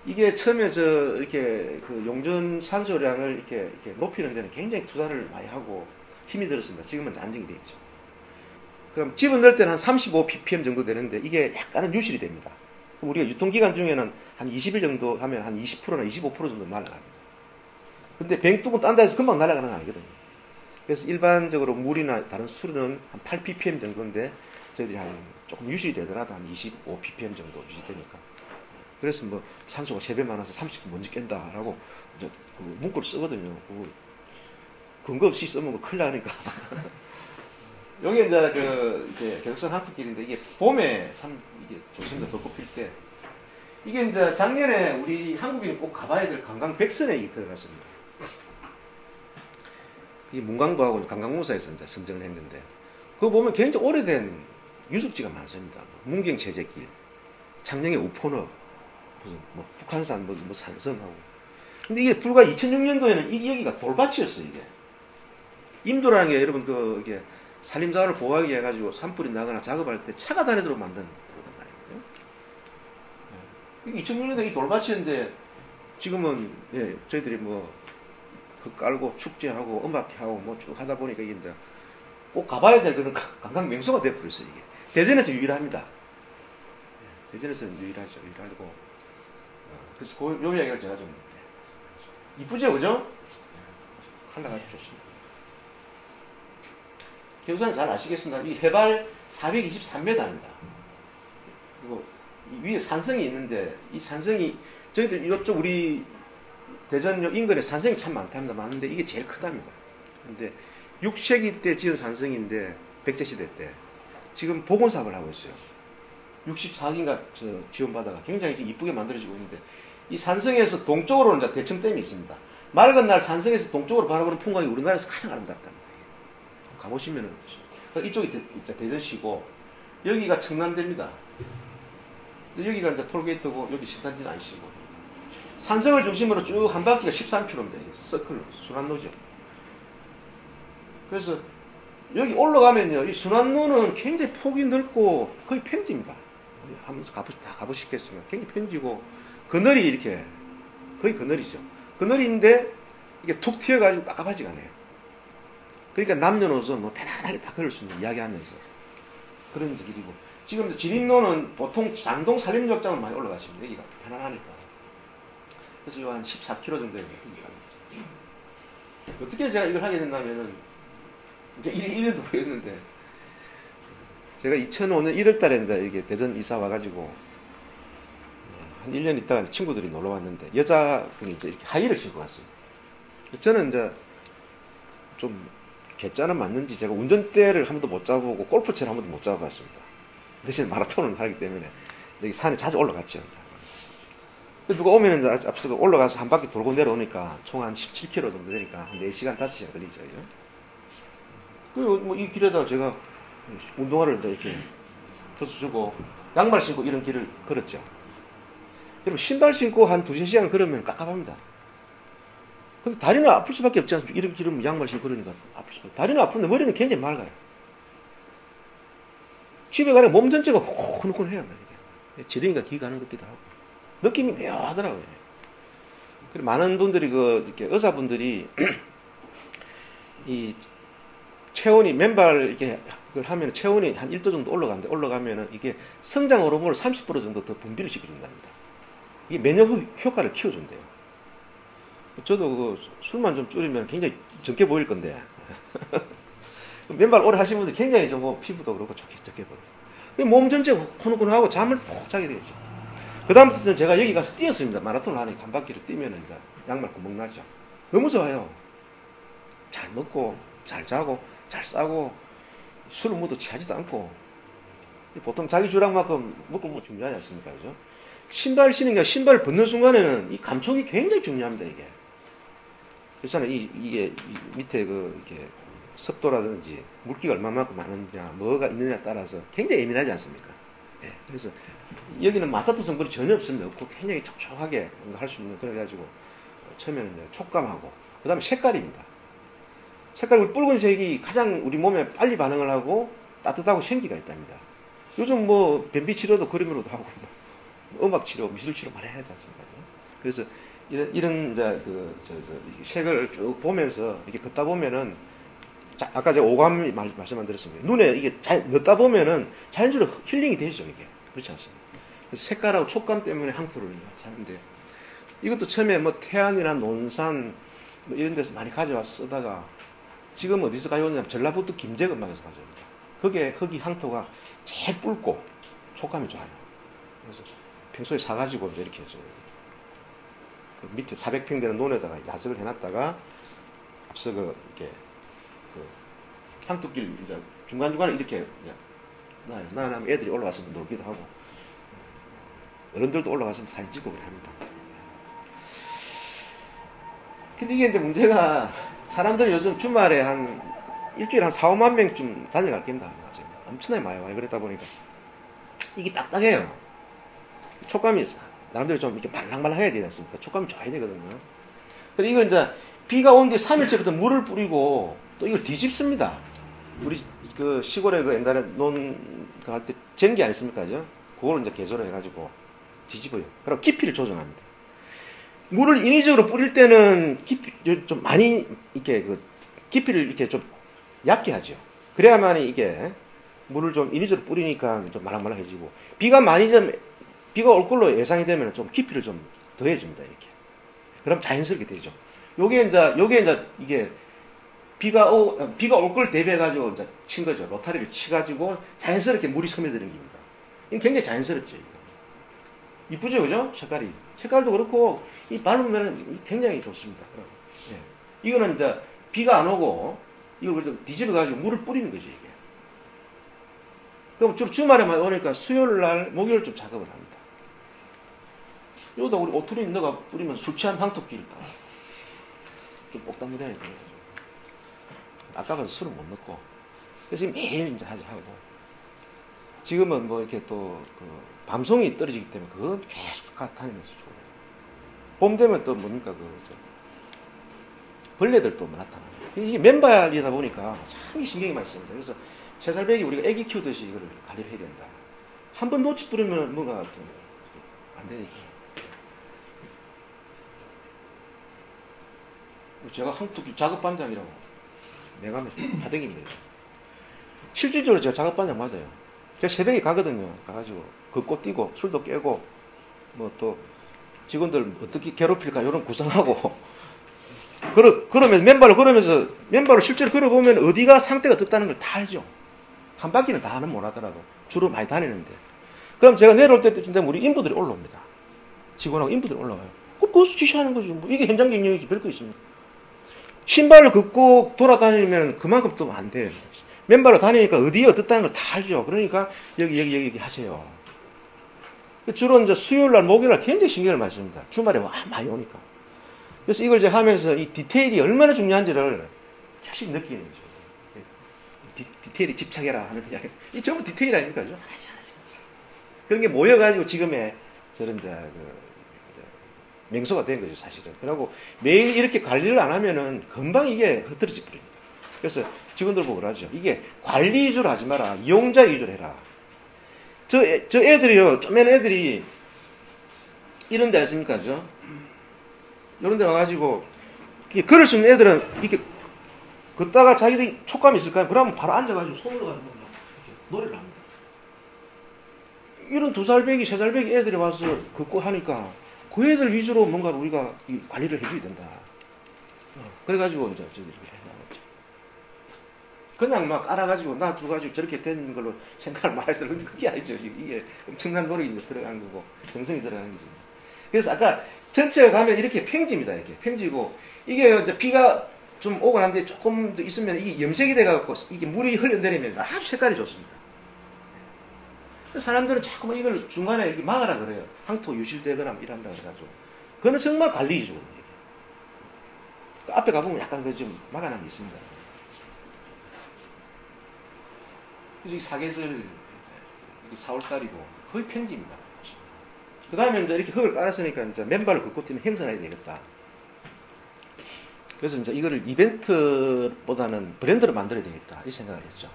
A: 이게 처음에 이렇게 그 용전 산소량을 이렇게 높이는 데는 굉장히 투자를 많이 하고 힘이 들었습니다. 지금은 안정이 되어 있죠. 그럼 집어넣을 때는 한 35 ppm 정도 되는데 이게 약간은 유실이 됩니다. 그럼 우리가 유통기간 중에는 한 20일 정도 하면 한 20%나 25% 정도 날아갑니다. 근데 뱅뚜껑 딴다 해서 금방 날아가는 건 아니거든요. 그래서 일반적으로 물이나 다른 술은 한 8 ppm 정도인데 저희들이 한 조금 유실이 되더라도 한 25 ppm 정도 유지되니까. 그래서 뭐 산소가 3배 많아서 30분 먼저 깬다라고 그 문구를 쓰거든요. 그거 근거 없이 쓰면 큰일 나니까. 여기 이제 이렇게 격산 하프길인데 이게 봄에 이게 좋습니다. 벚꽃 필 때. 이게 이제 작년에 우리 한국인이 꼭 가봐야 될 관광 백선에 들어갔습니다. 이게 문광부하고 관광공사에서 이제 선정을 했는데 그거 보면 굉장히 오래된 유적지가 많습니다. 문경 제재길, 창녕의 우포늪, 무슨 뭐 북한산 뭐 산성하고. 근데 이게 불과 2006년도에는 이 여기가 돌밭이었어요. 이게 임도라는 게 여러분 이게 산림자원을 보호하기 위해 가지고 산불이 나거나 작업할 때 차가 다니도록 만든 거란 말이죠. 2006년도에 이 돌밭이었는데 지금은 예, 저희들이 뭐 흙 깔고 축제하고 음악회하고 뭐 쭉 하다 보니까 이게 이제 꼭 가봐야 될 그런 관광 명소가 되어버렸어요. 이게 대전에서 유일합니다. 예, 대전에서는 유일하죠. 유일하고 그래서 요 이야기를 제가 좀 이쁘죠, 그죠? 컬러가 아주 좋습니다. 우선 잘 아시겠습니다. 이 해발 423m입니다. 그리고 이 위에 산성이 있는데 이 산성이 저희들 이쪽 우리 대전역 인근에 산성이 참 많답니다. 많은데 이게 제일 크답니다. 근데 6세기 때 지은 산성인데 백제시대 때 지금 복원 사업을 하고 있어요. 64기인가 지원받아가 굉장히 이쁘게 만들어지고 있는데 이 산성에서 동쪽으로는 이제 대청댐이 있습니다. 맑은 날 산성에서 동쪽으로 바라보는 풍광이 우리나라에서 가장 아름답답니다. 가보시면은 이쪽이 대전시고 여기가 청남대입니다. 여기가 이제 톨게이트고 여기 신탄진 아니시고 산성을 중심으로 쭉 한 바퀴가 13km입니다. 서클로 순환로죠. 그래서 여기 올라가면요, 이 순환로는 굉장히 폭이 넓고 거의 평지입니다. 한번 다 가보시겠지만 굉장히 평지고 그늘이 이렇게 거의 그늘이죠. 그늘인데 이게 툭 튀어가지고 깝깝하지가 않아요. 그러니까 남녀노소 뭐 편안하게 다 걸을 수 있는 이야기하면서 그런 길이고 지금 진입로는 보통 장동 산림욕장을 많이 올라가십니다. 여기가 편안하니까. 그래서 요 한 14km 정도에 어떻게 제가 이걸 하게 됐냐면은 이제 1년도 모르겠는데 제가 2005년 1월달에 이제 이게 대전 이사 와가지고 한 1년 있다가 친구들이 놀러 왔는데 여자분이 이제 이렇게 하이를 신고 왔어요. 저는 이제 좀 개짜는 맞는지 제가 운전대를 한 번도 못 잡아보고 골프채를 한 번도 못 잡아봤습니다. 대신 마라톤을 하기 때문에 여기 산에 자주 올라갔죠. 누가 오면 이제 앞서 올라가서 한 바퀴 돌고 내려오니까 총 한 17km 정도 되니까 한 4시간, 5시간 걸리죠. 그리고 뭐 이 길에다가 제가 운동화를 이렇게 벗어주고 양말 신고 이런 길을 걸었죠. 여러분 신발 신고 한 2-3시간 걸으면 깝깝합니다. 근데 다리는 아플 수밖에 없지 않습니까? 이런 길은 양말 신고 걸으니까 아플 수밖에. 다리는 아픈데 머리는 굉장히 맑아요. 집에 가면 몸 전체가 후끈후끈해요. 지렁이가 기 가는 것 같기도 하고. 느낌이 묘하더라고요. 그리고 많은 분들이 이렇게 의사분들이 이 체온이 맨발 이렇게 하면 체온이 한 1도 정도 올라가는데 올라가면은 이게 성장 호르몬을 30% 정도 더 분비를 시켜준답니다. 이게 면역 효과를 키워준대요. 저도 술만 좀 줄이면 굉장히 젊게 보일 건데 맨발 오래 하신 분들 굉장히 좀 뭐 피부도 그렇고 좋게 보여요. 몸 전체가 후끈후끈하고 잠을 푹 자게 되죠. 그 다음부터는 제가 여기 가서 뛰었습니다. 마라톤을 하니까 한 바퀴를 뛰면 이제 양말 구멍 나죠. 너무 좋아요. 잘 먹고 잘 자고 잘 싸고 술을 모두 취하지도 않고 보통 자기 주량만큼 먹고 뭐 중요하지 않습니까? 그죠? 신발 신는 게 신발 벗는 순간에는 이 감촉이 굉장히 중요합니다. 이게 그렇잖아요. 이게 밑에 이게 습도라든지 물기가 얼마만큼 많느냐, 뭐가 있느냐에 따라서 굉장히 예민하지 않습니까? 예, 그래서 여기는 마사토 성분이 전혀 없습니다. 없고 굉장히 촉촉하게 할 수 있는 그래가지고 처음에는 이제 촉감하고 그 다음에 색깔입니다. 색깔이 붉은색이 가장 우리 몸에 빨리 반응을 하고 따뜻하고 생기가 있답니다. 요즘 뭐 변비 치료도 그림으로도 하고 뭐 음악 치료, 미술 치료 많이 하지 않습니까? 그래서 이런 색을 쭉 보면서 이렇게 걷다 보면은 아까 제가 오감 말씀만 드렸습니다. 눈에 이게 넣다 보면은 자연스러로 힐링이 되죠, 이게. 그렇지 않습니까? 그래서 색깔하고 촉감 때문에 향토를 사는데 이것도 처음에 뭐 태안이나 논산 뭐 이런 데서 많이 가져와서 쓰다가 지금 어디서 가져오냐면 전라북도 김제근방에서 가져옵니다. 그게 흙이 향토가 제일 붉고 촉감이 좋아요. 그래서 평소에 사가지고 이렇게 그 밑에 400평 되는 논에다가 야적을 해놨다가 앞서 이렇게 향토길 이제 중간중간에 이렇게 나면 애들이 올라와서 놀기도 하고 어른들도 올라가서 사진 찍고 그래 합니다. 근데 이게 이제 문제가 사람들이 요즘 주말에 한 일주일에 한 4, 5만 명쯤 달려갈 겁니다. 엄청나게 많이 와요. 그랬다 보니까 이게 딱딱해요. 촉감이 나름대로 좀 이렇게 말랑말랑해야 되지 않습니까? 촉감이 좋아야 되거든요. 근데 이걸 이제 비가 온 뒤 3일째부터 물을 뿌리고 또 이걸 뒤집습니다. 우리 그 시골에 그 옛날에 할 때 전기 아니습니까? 그걸 이제 개조를 해가지고 뒤집어요. 그럼 깊이를 조정합니다. 물을 인위적으로 뿌릴 때는 깊이 좀 많이 이렇게 깊이를 이렇게 좀 얕게 하죠. 그래야만 이게 물을 좀 인위적으로 뿌리니까 좀 말랑말랑해지고 비가 올 걸로 예상이 되면 좀 깊이를 좀 더해줍니다. 이렇게. 그럼 자연스럽게 되죠. 요게 이제 이게 비가 올 걸 대비해가지고 이제 친 거죠. 로타리를 치가지고 자연스럽게 물이 스며드는 겁니다. 이건 굉장히 자연스럽죠. 이거. 이쁘죠, 그죠? 색깔도 그렇고 이 밟으면 굉장히 좋습니다. 예. 이거는 이제 비가 안 오고 이걸 뒤집어가지고 물을 뿌리는 거죠, 이게. 그럼 주로 주말에만 오니까 수요일 날, 목요일 좀 작업을 합니다. 여기다 우리 오토린 넣어가 뿌리면 술 취한 황토끼니까 좀 옥당무당해 돼요. 아까 봐서 술을 못 넣고. 그래서 매일 이제 하고. 지금은 뭐 이렇게 또 밤송이 떨어지기 때문에 그거 계속 다니면서 좋아요. 봄 되면 또 뭡니까 벌레들 또 나타나요. 이게 맨발이다 보니까 참 신경이 많이 씁니다. 그래서 새살배기 우리가 애기 키우듯이 이거를 관리를 해야 된다. 한 번 놓치 뿌리면 뭔가 좀 안 되니까. 제가 한국 작업반장이라고 내가면 하댕입니다. 실질적으로 제가 작업반장 맞아요. 제가 새벽에 가거든요. 가가지고 걷고 뛰고 술도 깨고 뭐 또 직원들 어떻게 괴롭힐까 이런 구상하고 그러면서 맨발로 실제로 걸어보면 어디가 상태가 어떻다는 걸 다 알죠. 한 바퀴는 다는 못하더라도 주로 많이 다니는데 그럼 제가 내려올 때쯤 되면 우리 인부들이 올라옵니다. 직원하고 인부들이 올라와요. 그럼 거기서 지시하는 거죠. 뭐 이게 현장 경영이지 별거 있습니까? 신발을 걷고 돌아다니면 그만큼 또 안 돼요. 맨발로 다니니까 어디에 어떻다는 걸 다 알죠. 그러니까 여기 하세요. 주로 이제 수요일날, 목요일날 굉장히 신경을 많이 씁니다. 주말에 많이 오니까. 그래서 이걸 이제 하면서 이 디테일이 얼마나 중요한지를 조금씩 느끼는 거죠. 디테일에 집착해라 하는 게 아니라, 이 전부 디테일 아닙니까? 하나씩. 그런 게 모여가지고 지금의 저런 명소가 된 거죠, 사실은. 그리고 매일 이렇게 관리를 안 하면은 금방 이게 흐트러져 버립니다. 그래서 직원들 보고 그러죠. 이게 관리 위주로 하지 마라. 이용자 위주로 해라. 저 애들이요, 쪼맨 애들이 이런 데 아십니까? 이런 데 와가지고, 걸을 수 있는 애들은 이렇게 걷다가 자기들이 촉감이 있을까요? 그러면 바로 앉아가지고 손으로 가지고 노래를 합니다. 이런 2살배기, 3살배기 애들이 와서 걷고 하니까 그 애들 위주로 뭔가 우리가 관리를 해줘야 된다. 그래가지고 이제 저희들이 해나갔죠. 그냥 막 깔아가지고 놔두가지고 저렇게 된 걸로 생각을 많이 해서 그게 아니죠. 이게 엄청난 노력이 들어간 거고 정성이 들어가는 거죠. 그래서 아까 전체가 가면 이렇게 팽집니다. 이렇게 팽지고 이게 이제 비가 좀 오고 난 뒤에 조금 더 있으면 이게 염색이 돼갖고 이게 물이 흘러내리면 아주 색깔이 좋습니다. 사람들은 자꾸만 이걸 중간에 이렇게 막으라 그래요. 항토 유실되거나 이런다 그래가지고. 그거는 정말 관리 위주거든요. 그 앞에 가보면 약간 그 좀 막아놓은 게 있습니다. 그래서 이 사계절, 4월달이고 거의 평지입니다. 그 다음에 이제 이렇게 흙을 깔았으니까 이제 맨발을 걷고 뛰는 행사가 해야 되겠다. 그래서 이제 이거를 이벤트보다는 브랜드로 만들어야 되겠다. 이 생각을 했죠.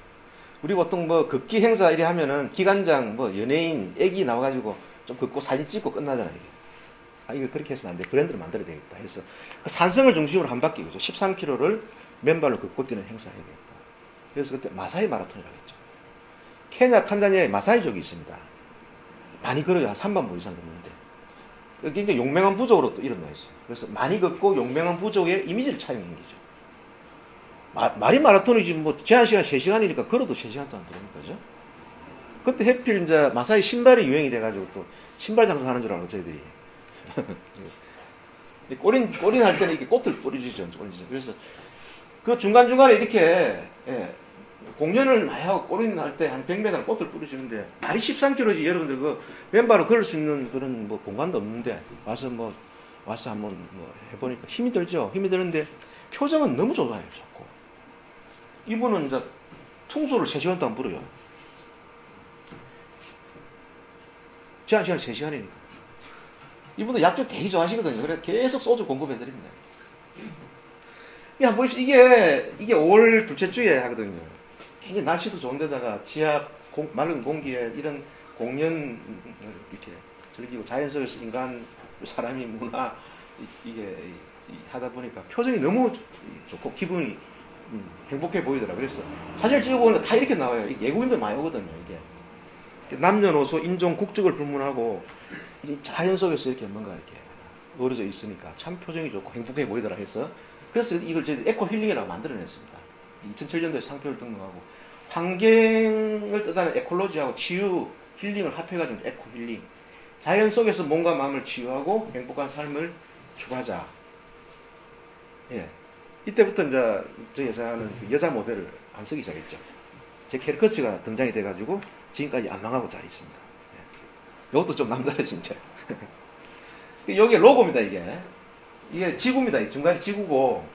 A: 우리 보통 뭐 걷기 행사 이래 하면은 기관장, 뭐 연예인, 애기 나와가지고 좀 걷고 사진 찍고 끝나잖아요. 이거 그렇게 해서는 안 돼. 브랜드를 만들어야 되겠다. 해서 산성을 중심으로 한 바퀴, 그죠? 13km를 맨발로 걷고 뛰는 행사를 해야 되겠다. 그래서 그때 마사이 마라톤이라고 했죠. 케냐, 탄자니아에 마사이족이 있습니다. 많이 걸어야 한 3만 보 이상 걷는데. 그게 이제 용맹한 부족으로 또 일어나 있어요. 그래서 많이 걷고 용맹한 부족의 이미지를 차용한 거죠. 말이 마라톤이지, 뭐, 제한 시간 3시간이니까 걸어도 3시간 동안 들어오는 거죠. 그때 해필 이제 마사이 신발이 유행이 돼가지고 또 신발 장사하는 줄 알고 저희들이. 꼬린 할 때는 이렇게 꽃을 뿌리지죠. 그래서 그 중간중간에 이렇게, 예, 공연을 많이 하고 꼬린 할 때 한 100m 꽃을 뿌려주는데 말이 13km지 여러분들 그 맨발로 걸을 수 있는 그런 뭐 공간도 없는데 와서 한번 뭐 해보니까 힘이 들죠. 힘이 드는데 표정은 너무 좋아요. 좋고. 이분은 이제 퉁소를 3시간 동안 불어요. 제한 시간이 3시간이니까. 이분도 약주 되게 좋아하시거든요. 그래서 계속 소주 공급해드립니다. 보십시오. 이게 5월 둘째 주에 하거든요. 굉장히 날씨도 좋은데다가 지하 맑은 공기에 이런 공연 이렇게 즐기고 자연 속에서 인간, 사람이 문화 이게 하다 보니까 표정이 너무 좋고 기분이 행복해 보이더라고요. 그래서 사진을 찍어보니까 다 이렇게 나와요. 외국인들 많이 오거든요. 이게 남녀노소 인종 국적을 불문하고 자연 속에서 이렇게 뭔가 이렇게 어우러져 있으니까 참 표정이 좋고 행복해 보이더라 해서 그래서 이걸 저희 에코 힐링이라고 만들어냈습니다. 2007년도에 상표를 등록하고 환경을 뜻하는 에콜로지하고 치유 힐링을 합해가지고 에코 힐링. 자연 속에서 몸과 마음을 치유하고 행복한 삶을 추구하자. 예. 이때부터 이제 저희 회사는 그 여자 모델을 안 쓰기 시작했죠. 제 캐리커처가 등장이 돼가지고 지금까지 안 망하고 잘 있습니다. 예. 이것도 좀 남다르 진짜. 여기 로고입니다 이게. 이게 지구입니다. 이 중간이 지구고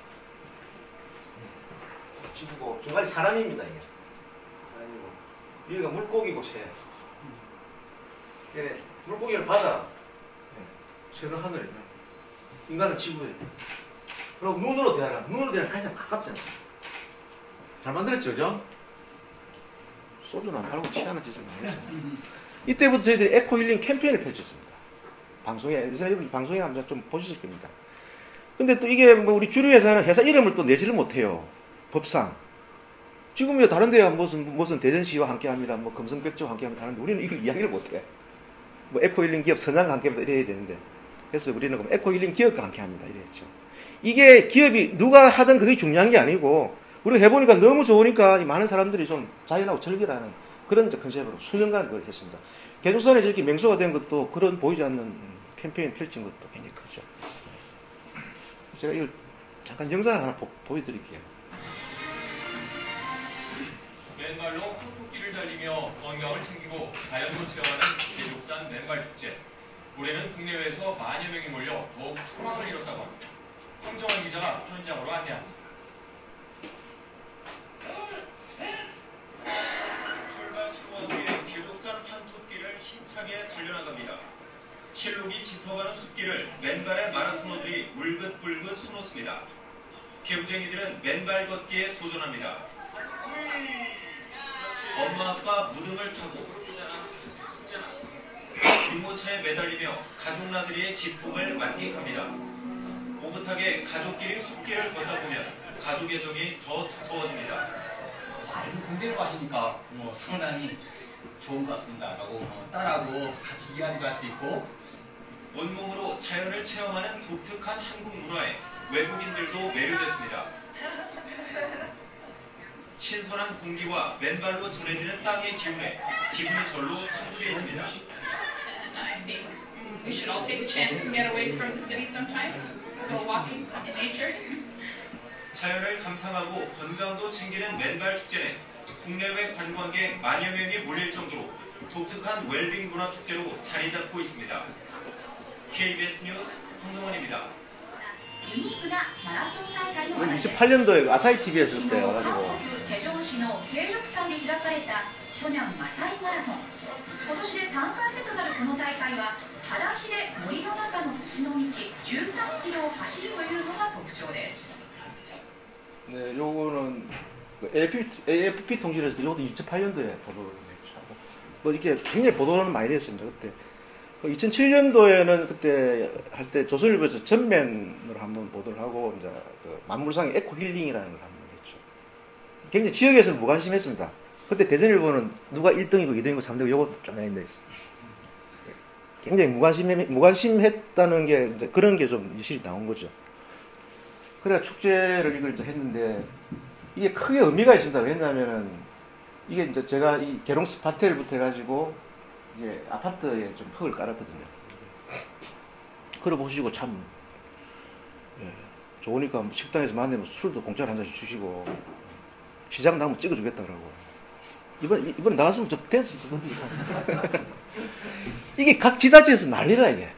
A: 중간이 사람입니다 이게. 사람이고 여기가 물고기고 새. 예. 물고기는 바다, 새는 하늘, 인간은 지구예요. 그리고 눈으로 대하는 가장 가깝잖아요. 잘 만들었죠, 그죠? 소주는 안 팔고 취하는 짓을 많이 했어요. 이때부터 저희들이 에코 힐링 캠페인을 펼쳤습니다. 방송에, 여러분 방송에 한번 좀 보셨을 겁니다. 근데 또 이게 뭐 우리 주류 회사는 회사 이름을 또 내지를 못해요. 법상. 지금요 다른 데야 무슨 대전시와 함께 합니다. 뭐 금성백조와 함께 합니다. 하는데 우리는 이걸 이야기를 못해. 뭐 에코힐링 기업 선양과 함께 합니다. 이래야 되는데. 그래서 우리는 그럼 에코힐링 기업과 함께 합니다. 이랬죠. 이게 기업이 누가 하든 그게 중요한 게 아니고 우리가 해보니까 너무 좋으니까 많은 사람들이 좀 자연하고 즐기라는 그런 컨셉으로 수년간 그걸 했습니다. 개조선에 저렇게 명소가 된 것도 그런 보이지 않는 캠페인 펼친 것도 굉장히 크죠. 제가 이걸 잠깐 영상을 하나 보여드릴게요.
E: 맨발로 황토길을 달리며 건강을 챙기고 자연도 체험하는 계족산 맨발 축제. 올해는 국내외에서 만여 명이 몰려 더욱 소망을 이뤘다고 합니다. 황정환 기자가 현장으로 안내합니다.
F: 출발 15분 뒤에 계족산 황토길을 힘차게 달려나갑니다. 실록이 짙어가는 숲길을 맨발의 마라토너들이 물긋불긋 수놓습니다. 개구쟁이들은 맨발 걷기에 도전합니다. 엄마 아빠 무등을 타고 유모차에 매달리며 가족 나들이의 기쁨을 만끽합니다. 오붓하게 가족끼리 숲길을 걷다 보면 가족의 정이 더 두터워집니다.
G: 공대로 가시니까 상당히 좋은 것 같습니다. 라고 딸하고 같이 이야기도 할 수 있고
F: 온몸으로 자연을 체험하는 독특한 한국 문화에 외국인들도 매료됐습니다. 신선한 공기와 맨발로 전해지는 땅의 기운에 기분이 절로 상쾌해집니다.
H: We should all take a chance and get away from the city sometimes. Go walking in nature.
F: 자연을 감상하고 건강도 챙기는 맨발 축제는 국내외 관광객 만여 명이 몰릴 정도로 독특한 웰빙 문화 축제로 자리 잡고 있습니다. KBS 뉴스 홍성원입니다.
H: ユニークなマラソン大会の話です。
A: 28년도에 아사히 TV에서
H: 昨日
A: 그때
H: 韓
A: 와가지고
H: 国テジョン市の慶祝山で開かれたソニャンマサイマラソン。今年で3回目となるこの大会は裸足で森の中の土の道13キロを走るというのが特徴です。
A: 네, 요거는 그 AFP 통신에서 이것도 2008년도에 보도를 했죠. 뭐 이렇게 굉장히 보도는 많이 됐습니다. 그때 2007년도에는 그때 할 때 조선일보에서 전면으로 한번 보도를 하고 이제 그 만물상의 에코 힐링이라는 걸 한번 했죠. 굉장히 지역에서는 무관심했습니다. 그때 대전일보는 누가 1등이고 2등이고 3등이고 요것도 좀 했는데 굉장히 무관심했다는 게 이제 그런 게 좀 유실이 나온 거죠. 그래 축제를 이걸 이제 했는데 이게 크게 의미가 있습니다. 왜냐하면은 이게 이제 제가 이 계룡 스파텔부터 해가지고 이게 아파트에 좀 흙을 깔았거든요. 그래 보시고 참 좋으니까 뭐 식당에서 만나면 술도 공짜로 한 잔씩 주시고 시장도 한번 찍어주겠다 그러고 이번에 나왔으면 좀 됐을 건데 이게 각 지자체에서 난리라 이게.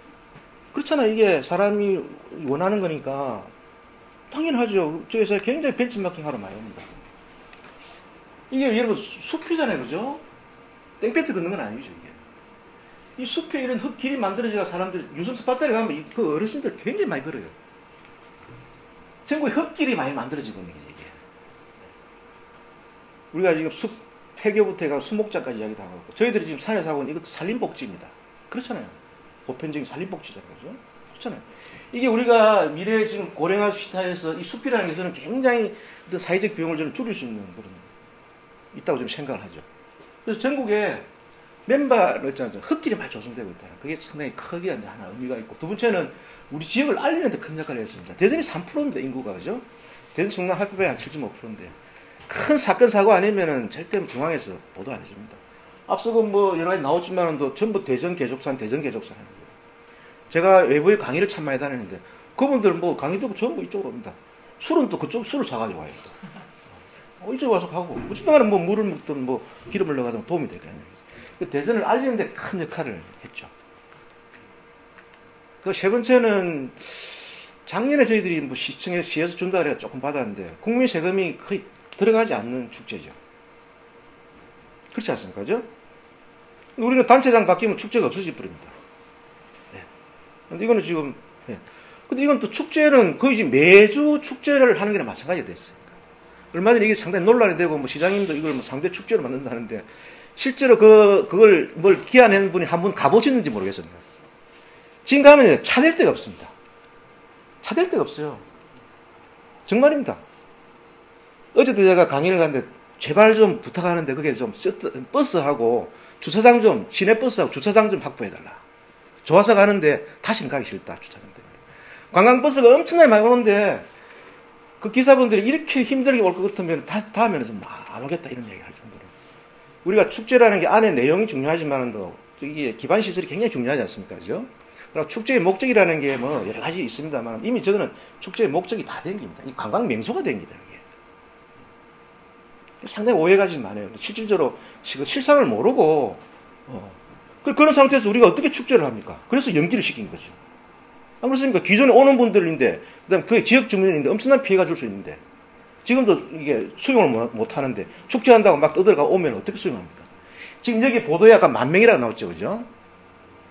A: 그렇잖아. 이게 사람이 원하는 거니까 당연하죠. 저에서 굉장히 벤치마킹 하러 많이 옵니다. 이게 여러분 숲이잖아요. 그죠? 땡볕에 걷는 건 아니죠. 이게. 이 숲에 이런 흙길이 만들어져가 사람들이 유성 스파타에 가면 그 어르신들 굉장히 많이 걸어요. 전국에 흙길이 많이 만들어지고 있는 거지 이게. 우리가 지금 숲 폐교부터 해가 수목장까지 이야기 다 하고 저희들이 지금 산에서 하고 있는 이것도 산림복지입니다. 그렇잖아요. 보편적인 산림복지잖아요. 그죠? 그렇잖아요. 이게 우리가 미래에 지금 고령화 시대에서 이 숲이라는 것은 굉장히 어떤 사회적 비용을 저는 줄일 수 있는 그런 있다고 좀 생각을 하죠. 그래서 전국에 맨발로 있잖아요. 흙길이 많이 조성되고 있다. 그게 상당히 크게 하나 의미가 있고 두 번째는 우리 지역을 알리는 데 큰 역할을 했습니다. 대전이 3%입니다. 인구가. 그죠? 대전 충남 합법에 한 7.5%인데 큰 사건 사고 아니면은 절대 중앙에서 보도 안 해줍니다. 앞서 뭐 여러 가지 나오지만은 전부 대전 개족산 하는 거예요. 제가 외부에 강의를 참 많이 다니는데 그분들 뭐 강의 듣고 전부 이쪽으로 옵니다. 술은 또 그쪽 술을 사가지고 와요. 이쪽에 와서 가고 어쨌든 뭐 물을 먹든 뭐 기름을 넣어가든 도움이 될 거 아니에요. 대전을 알리는 데 큰 역할을 했죠. 그 세 번째는 작년에 저희들이 뭐 시에서 준다 그래가 조금 받았는데 국민 세금이 거의 들어가지 않는 축제죠. 그렇지 않습니까? 그죠? 우리는 단체장 바뀌면 축제가 없어질 뿐입니다. 근데 이거는 지금, 근데 이건 또 축제는 거의 지금 매주 축제를 하는 게랑 마찬가지가 됐어요. 얼마 전에 이게 상당히 논란이 되고, 뭐 시장님도 이걸 뭐 상대 축제로 만든다는데, 실제로 그걸 뭘 기한한 분이 한 분 가보셨는지 모르겠어요. 지금 가면 차댈 데가 없습니다. 차댈 데가 없어요. 정말입니다. 어제도 제가 강의를 갔는데, 제발 좀 부탁하는데, 그게 좀 버스하고 주차장 좀, 시내버스하고 주차장 좀 확보해달라. 좋아서 가는데 다시는 가기 싫다. 주차장 때문에. 관광버스가 엄청나게 많이 오는데 그 기사분들이 이렇게 힘들게 올 것 같으면 다음에는 좀 안 오겠다 이런 얘기 할 정도로. 우리가 축제라는 게 안에 내용이 중요하지만도 이게 기반 시설이 굉장히 중요하지 않습니까? 그죠? 그리고 축제의 목적이라는 게 뭐 여러 가지 있습니다만 이미 저거는 축제의 목적이 다 된 겁니다. 이 관광 명소가 된 겁니다. 상당히 오해가 좀 많아요. 실질적으로 실상을 모르고 그런 상태에서 우리가 어떻게 축제를 합니까? 그래서 연기를 시킨 거죠. 안 그렇습니까? 기존에 오는 분들인데, 그 다음에 그 지역 주민인데 엄청난 피해가 줄 수 있는데, 지금도 이게 수용을 못 하는데, 축제한다고 막 떠들어가 오면 어떻게 수용합니까? 지금 여기 보도에 아까 10,000명이라고 나왔죠, 그죠?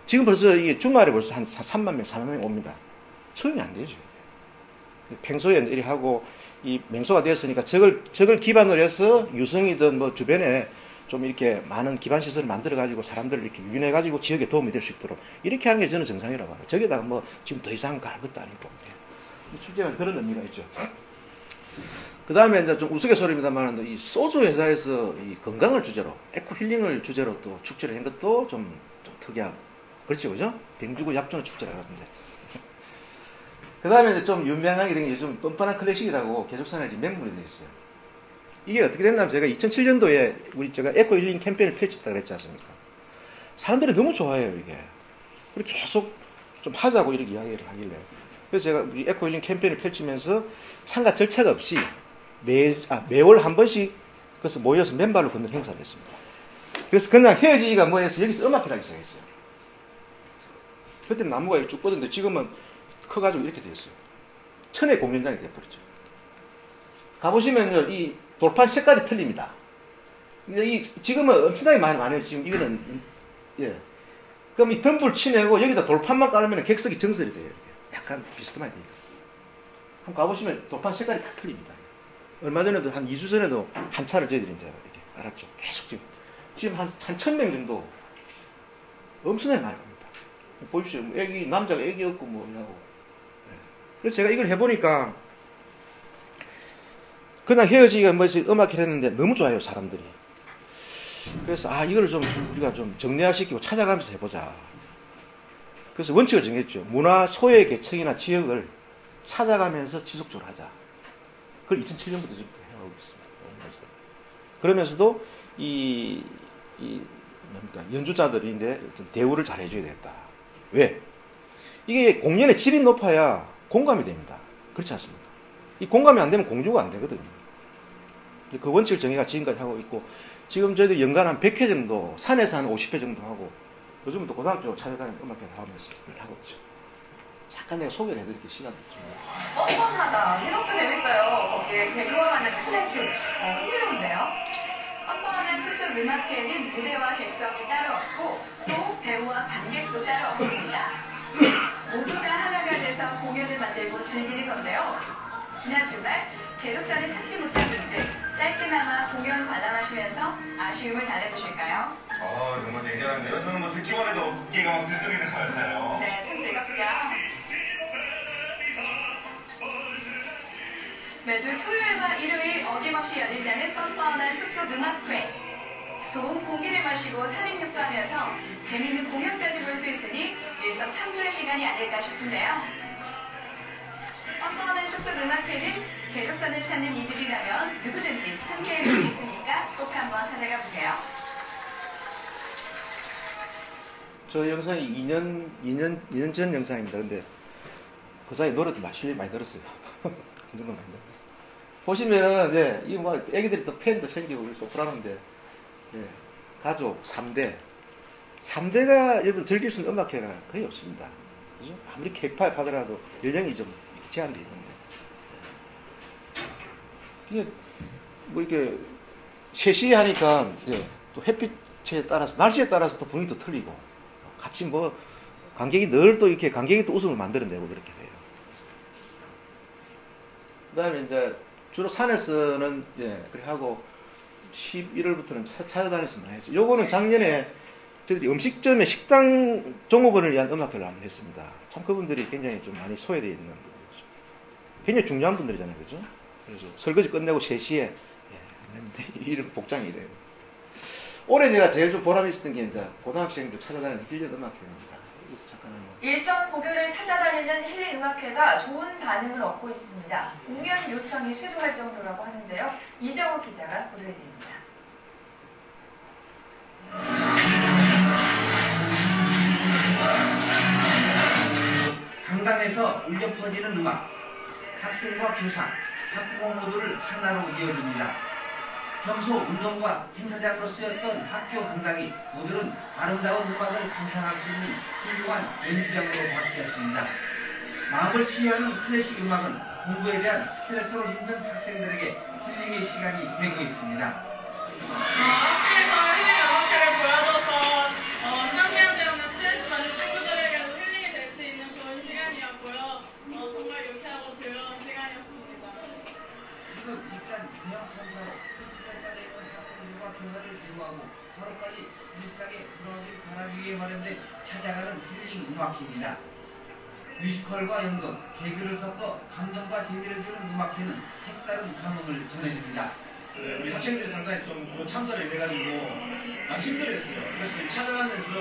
A: 지금 벌써 이게 주말에 벌써 한 3만 명, 4만 명 옵니다. 수용이 안 되죠. 평소에 이렇게 하고, 이 명소가 되었으니까 저걸 기반으로 해서 유성이든 뭐 주변에 좀 이렇게 많은 기반 시설을 만들어 가지고 사람들을 이렇게 유인해 가지고 지역에 도움이 될 수 있도록 이렇게 하는 게 저는 정상이라고 봐요. 저기다가 뭐 지금 더 이상 갈 것도 아니고 축제가 그런 의미가 있죠. 그 다음에 이제 좀 우스갯소리입니다만 이 소주 회사에서 이 건강을 주제로 에코 힐링을 주제로 또 축제를 한 것도 좀 특이하고 그렇죠, 그죠? 병주고 약주는 축제를 하는데. 그 다음에 이제 좀 유명하게 된 게 요즘 뻔뻔한 클래식이라고 개족산에 지금 명물이 되어 있어요. 이게 어떻게 됐냐면 제가 2007년도에 제가 에코 힐링 캠페인을 펼쳤다 그랬지 않습니까? 사람들이 너무 좋아해요, 이게. 그리고 계속 좀 하자고 이렇게 이야기를 하길래. 그래서 제가 우리 에코힐링 캠페인을 펼치면서 참가 절차가 없이 매월 한 번씩 그래서 모여서 맨발로 걷는 행사를 했습니다. 그래서 그냥 헤어지기가 뭐해서 여기서 음악회를 하기 시작했어요. 그때는 나무가 이렇게 쭉 뻗었는데 지금은 커가지고 이렇게 됐어요. 천의 공연장이 돼버렸죠. 가보시면요, 이 돌판 색깔이 틀립니다. 지금은 엄청나게 많아요. 지금 이거는, 예. 그럼 이 덤불 치내고 여기다 돌판만 깔으면 객석이 정설이 돼요. 약간 비슷하게 돼요. 한번 가보시면 돌판 색깔이 다 틀립니다. 얼마 전에도 한 2주 전에도 한 차를 저희들이 이제 이렇게 알았죠. 계속 지금 한 1,000명 정도 엄청나게 많이 갑니다. 보십시오. 애기, 남자가 애기 없고 뭐 이러고. 그래서 제가 이걸 해보니까 그냥 헤어지기가 뭐지 음악회를 했는데 너무 좋아요, 사람들이. 그래서 이걸 좀 우리가 좀 정례화시키고 찾아가면서 해보자. 그래서 원칙을 정했죠. 문화 소외 계층이나 지역을 찾아가면서 지속적으로 하자. 그걸 2007년부터 지금부터 해오고 있습니다. 그러면서도 뭡니까 연주자들인데 대우를 잘 해줘야 되겠다. 왜? 이게 공연의 질이 높아야 공감이 됩니다. 그렇지 않습니까? 이 공감이 안 되면 공유가 안 되거든요. 그 원칙을 정해가 지금까지 하고 있고, 지금 저희들이 연간 한 100회 정도, 산에서 한 50회 정도 하고, 요즘은 또 고등학교 찾아다니는 음악회 하면서 하고 있죠. 잠깐 내가 소개를 해드릴게요. 시간 좀.
D: 뻔뻔하다. 제목도 재밌어요. 거기에 개그와 하는 클래식. 흥미로운데요? 뻔뻔한 숲속 음악회는 무대와 객석이 따로 없고 또 배우와 관객도 따로 없습니다. 모두가 하나가 돼서 공연을 만들고 즐기는 건데요. 지난 주말 개독산을 찾지 못한 분들 짧게나마 공연 관람하시면서 아쉬움을 달래보실까요?
F: 정말 굉장한데요. 저는 뭐 듣기만 해도 어깨가 막 들썩이는 것 같아요.
D: 네, 참 즐겁죠? 매주 토요일과 일요일 어김없이 열린다는 뻔뻔한 숲속 음악회. 좋은 공기를 마시고 산행욕도 하면서 재미있는 공연까지 볼 수 있으니 일석삼조의 시간이 아닐까 싶은데요. 뻔뻔한 숲속 음악회는 개족선을 찾는 이들이라면 누구든지 함께 해볼 수 있으니까 꼭 한번 찾아가 보세요.
A: 저 영상이 2년 전 영상입니다. 근데 그 사이 노래도 많이 늘었어요. 그 정도 많이 늘었어요. 보시면은, 예, 이 뭐, 애기들이 또 팬도 생기고, 소프라노인데, 예, 가족 3대. 3대가 여러분 즐길 수 있는 음악회가 거의 없습니다. 그죠? 아무리 K-팝 하더라도 연령이 좀 제한되어 있는데. 이게, 뭐, 이렇게, 3시에 하니까, 예, 또 햇빛에 따라서, 날씨에 따라서 또 분위기도 틀리고, 같이 뭐, 관객이 늘 또 이렇게, 관객이 또 웃음을 만들어내고 그렇게 돼요. 그 다음에 이제, 주로 산에서는, 예, 그렇게 하고, 11월부터는 찾아다니면서 많이 했죠. 요거는 작년에 저희들이 음식점의 식당 종업원을 위한 음악회를 한번 했습니다. 참 그분들이 굉장히 좀 많이 소외되어 있는 분들이죠. 굉장히 중요한 분들이잖아요. 그죠? 그래서 설거지 끝내고 3시에, 예, 했는데 이런 복장이 이래요. 올해 제가 제일 좀 보람이 있었던 게 이제 고등학생들 찾아다니는 힐링 음악회입니다.
D: 일선 고교를 찾아다니는 힐링 음악회가 좋은 반응을 얻고 있습니다. 공연 요청이 쇄도할 정도라고 하는데요. 이정호 기자가 보도해드립니다.
I: 강당에서 울려 퍼지는 음악, 학생과 교사, 학부모 모두를 하나로 이어줍니다. 평소 운동과 행사장으로 쓰였던 학교 강당이 오늘은 아름다운 음악을 감상할 수 있는 훌륭한 연주장으로 바뀌었습니다. 마음을 치유하는 클래식 음악은 공부에 대한 스트레스로 힘든 학생들에게 힐링의 시간이 되고 있습니다.
J: 학교에서 힐링 음악회를 보여줘서 수학여행에 오는 스트레스 받는 친구들에게도 힐링이 될 수 있는 좋은 시간이었고요. 정말 유쾌하고 즐거운 시간이었습니다.
I: 지금 일단 그냥 참사로 교사를 대우하고 하루빨리 일상에 돌아오길 바라기 위해 마련된 찾아가는 힐링 음악회입니다. 뮤지컬과 연극, 개그를 섞어 감동과 재미를 주는 음악회는 색다른 감흥을 전해줍니다.
A: 우리 학생들이 상당히 좀 참사를 해가지고 많이 힘들어했어요. 그래서 찾아가면서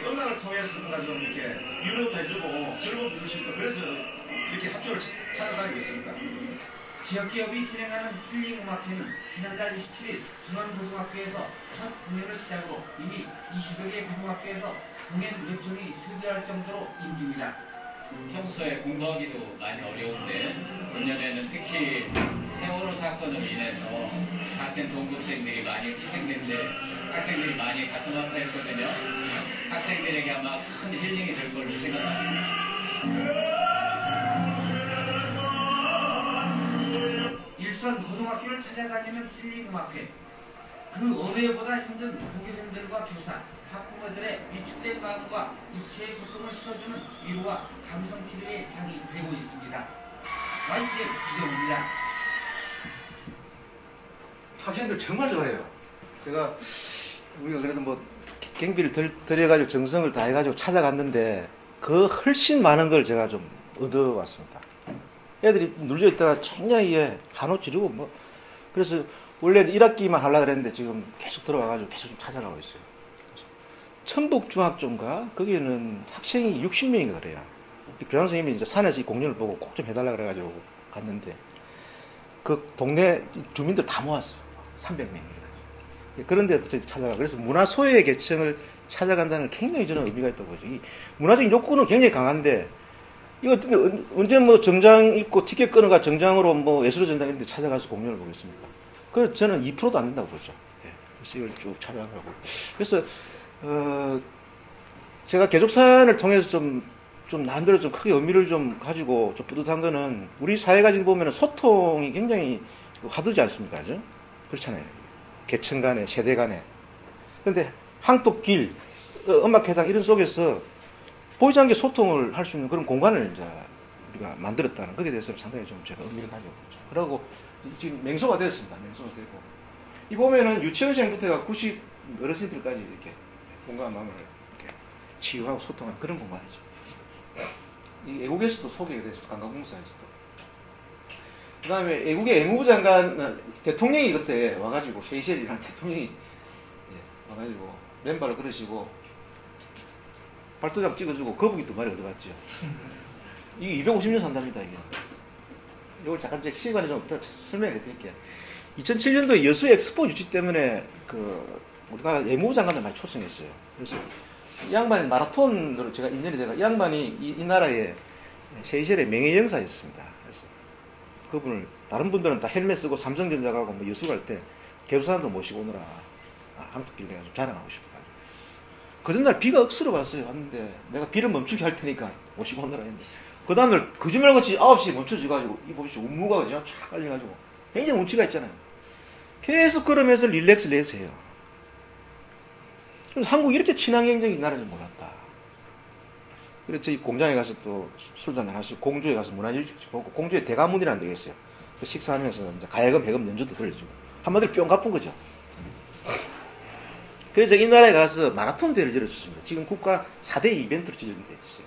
A: 음악을 통해서 뭔가 좀 이렇게 위로도 해주고 즐거움도 줄 수 있고 그래서 이렇게 학교를 찾아다니고 있습니다.
I: 지역기업이 진행하는 힐링 음악회는 지난달 27일 중앙고등학교에서 첫 공연을 시작으로 이미 20여 개 고등학교에서 공연 요청이 쇄도할 정도로 인기입니다.
G: 평소에 공부하기도 많이 어려운데 본년에는 특히 세월호 사건으로 인해서 같은 동급생들이 많이 희생됐는데 학생들이 많이 가슴 아파했거든요. 학생들에게 아마 큰 힐링이 될 걸로 생각합니다.
I: 일선 고등학교를 찾아다니는 힐링음악회. 그 어느 해보다 힘든 고교생들과 교사, 학부모들의 위축된 마음과 육체의 고통을 씻어주는 위로와 감성치료의 장이 되고 있습니다. YK 이정입니다.
A: 학생들 정말 좋아해요. 제가 우리가 그래도 뭐 경비를 들여가지고 정성을 다해가지고 찾아갔는데 그 훨씬 많은 걸 제가 좀 얻어왔습니다. 애들이 눌려있다가 굉장히 간호 치료고 뭐 그래서 원래 1학기만 하려고 그랬는데 지금 계속 들어와가지고 계속 좀 찾아가고 있어요. 천북중학교인가 거기는 학생이 60명인가 그래요. 교장 선생님이 이제 산에서 이 공연을 보고 꼭 좀 해달라 그래가지고 갔는데 그 동네 주민들 다 모았어요. 300명이. 그런데 저희 찾아가. 그래서 문화소외 계층을 찾아간다는 게 굉장히 저는 의미가 있다고 보죠. 이 문화적인 욕구는 굉장히 강한데 이거 언제 뭐 정장 입고 티켓 끊어가 정장으로 뭐 예술의 전당 이런 데 찾아가서 공연을 보겠습니까? 그래서 저는 2%도 안 된다고 보죠. 예. 그래서 이걸 쭉 찾아가고. 그래서 제가 개족산을 통해서 좀 나름대로 좀 크게 의미를 좀 가지고 좀 뿌듯한 거는 우리 사회가 지금 보면 소통이 굉장히 화두지 않습니까? 그죠? 그렇잖아요. 계층 간에, 세대 간에. 근데 항토길, 음악회당 이런 속에서 보이지 않게 소통을 할 수 있는 그런 공간을 이제 우리가 만들었다는 거기에 대해서 상당히 좀 제가 의미를 가지고 있죠. 그러고 지금 맹소가 되었습니다. 맹소가 되고. 이 보면은 유치원생부터가 90 어르신들까지 이렇게 공간 마음을 이렇게 치유하고 소통하는 그런 공간이죠. 이 애국에서도 소개가 돼서 관광공사에서도. 그 다음에 애국의 외무부 장관 대통령이 그때 와가지고 셰이셸이라는 대통령이 와가지고 맨발을 걸으시고 발도장 찍어주고 거북이 2마리 얻어갔죠. 이게 250년 산답니다. 이게. 이걸 잠깐 제 시간에 좀 설명해 드릴게요. 2007년도에 여수 엑스포 유치 때문에 우리나라 외무부 장관을 많이 초청했어요. 그래서 이 양반이 마라톤으로 제가 인연이 돼가 이 양반이 이 나라의 세이셸의 명예영사였습니다. 그래서 그분을 다른 분들은 다 헬멧 쓰고 삼성전자 가고 뭐 여수 갈 때 개수사람들 모시고 오느라 한국길 내가 좀 자랑하고 싶어가지고 그 전날 비가 억수로 왔어요. 왔는데 내가 비를 멈추게 할 테니까 모시고 오느라 했는데 그 다음날 거짓말같이 9시에 멈춰져가지고 이 보십시오. 운무가 그냥 쫙 깔려가지고 굉장히 운치가 있잖아요. 계속 걸으면서 릴렉스 해요. 그래서 한국이 이렇게 친환경적인 나라인지 몰랐다. 그래서 저희 공장에 가서 또 술잔 하시고 공주에 가서 문화유적지 보고 공주에 대가문이라는 데가 있어요. 그 식사하면서 이제 가야금, 배금 연주도 들려주고 한마디로 뿅 갚은 거죠. 그래서 이 나라에 가서 마라톤 대회를 열어줬습니다. 지금 국가 4대 이벤트로 지정되어 있어요.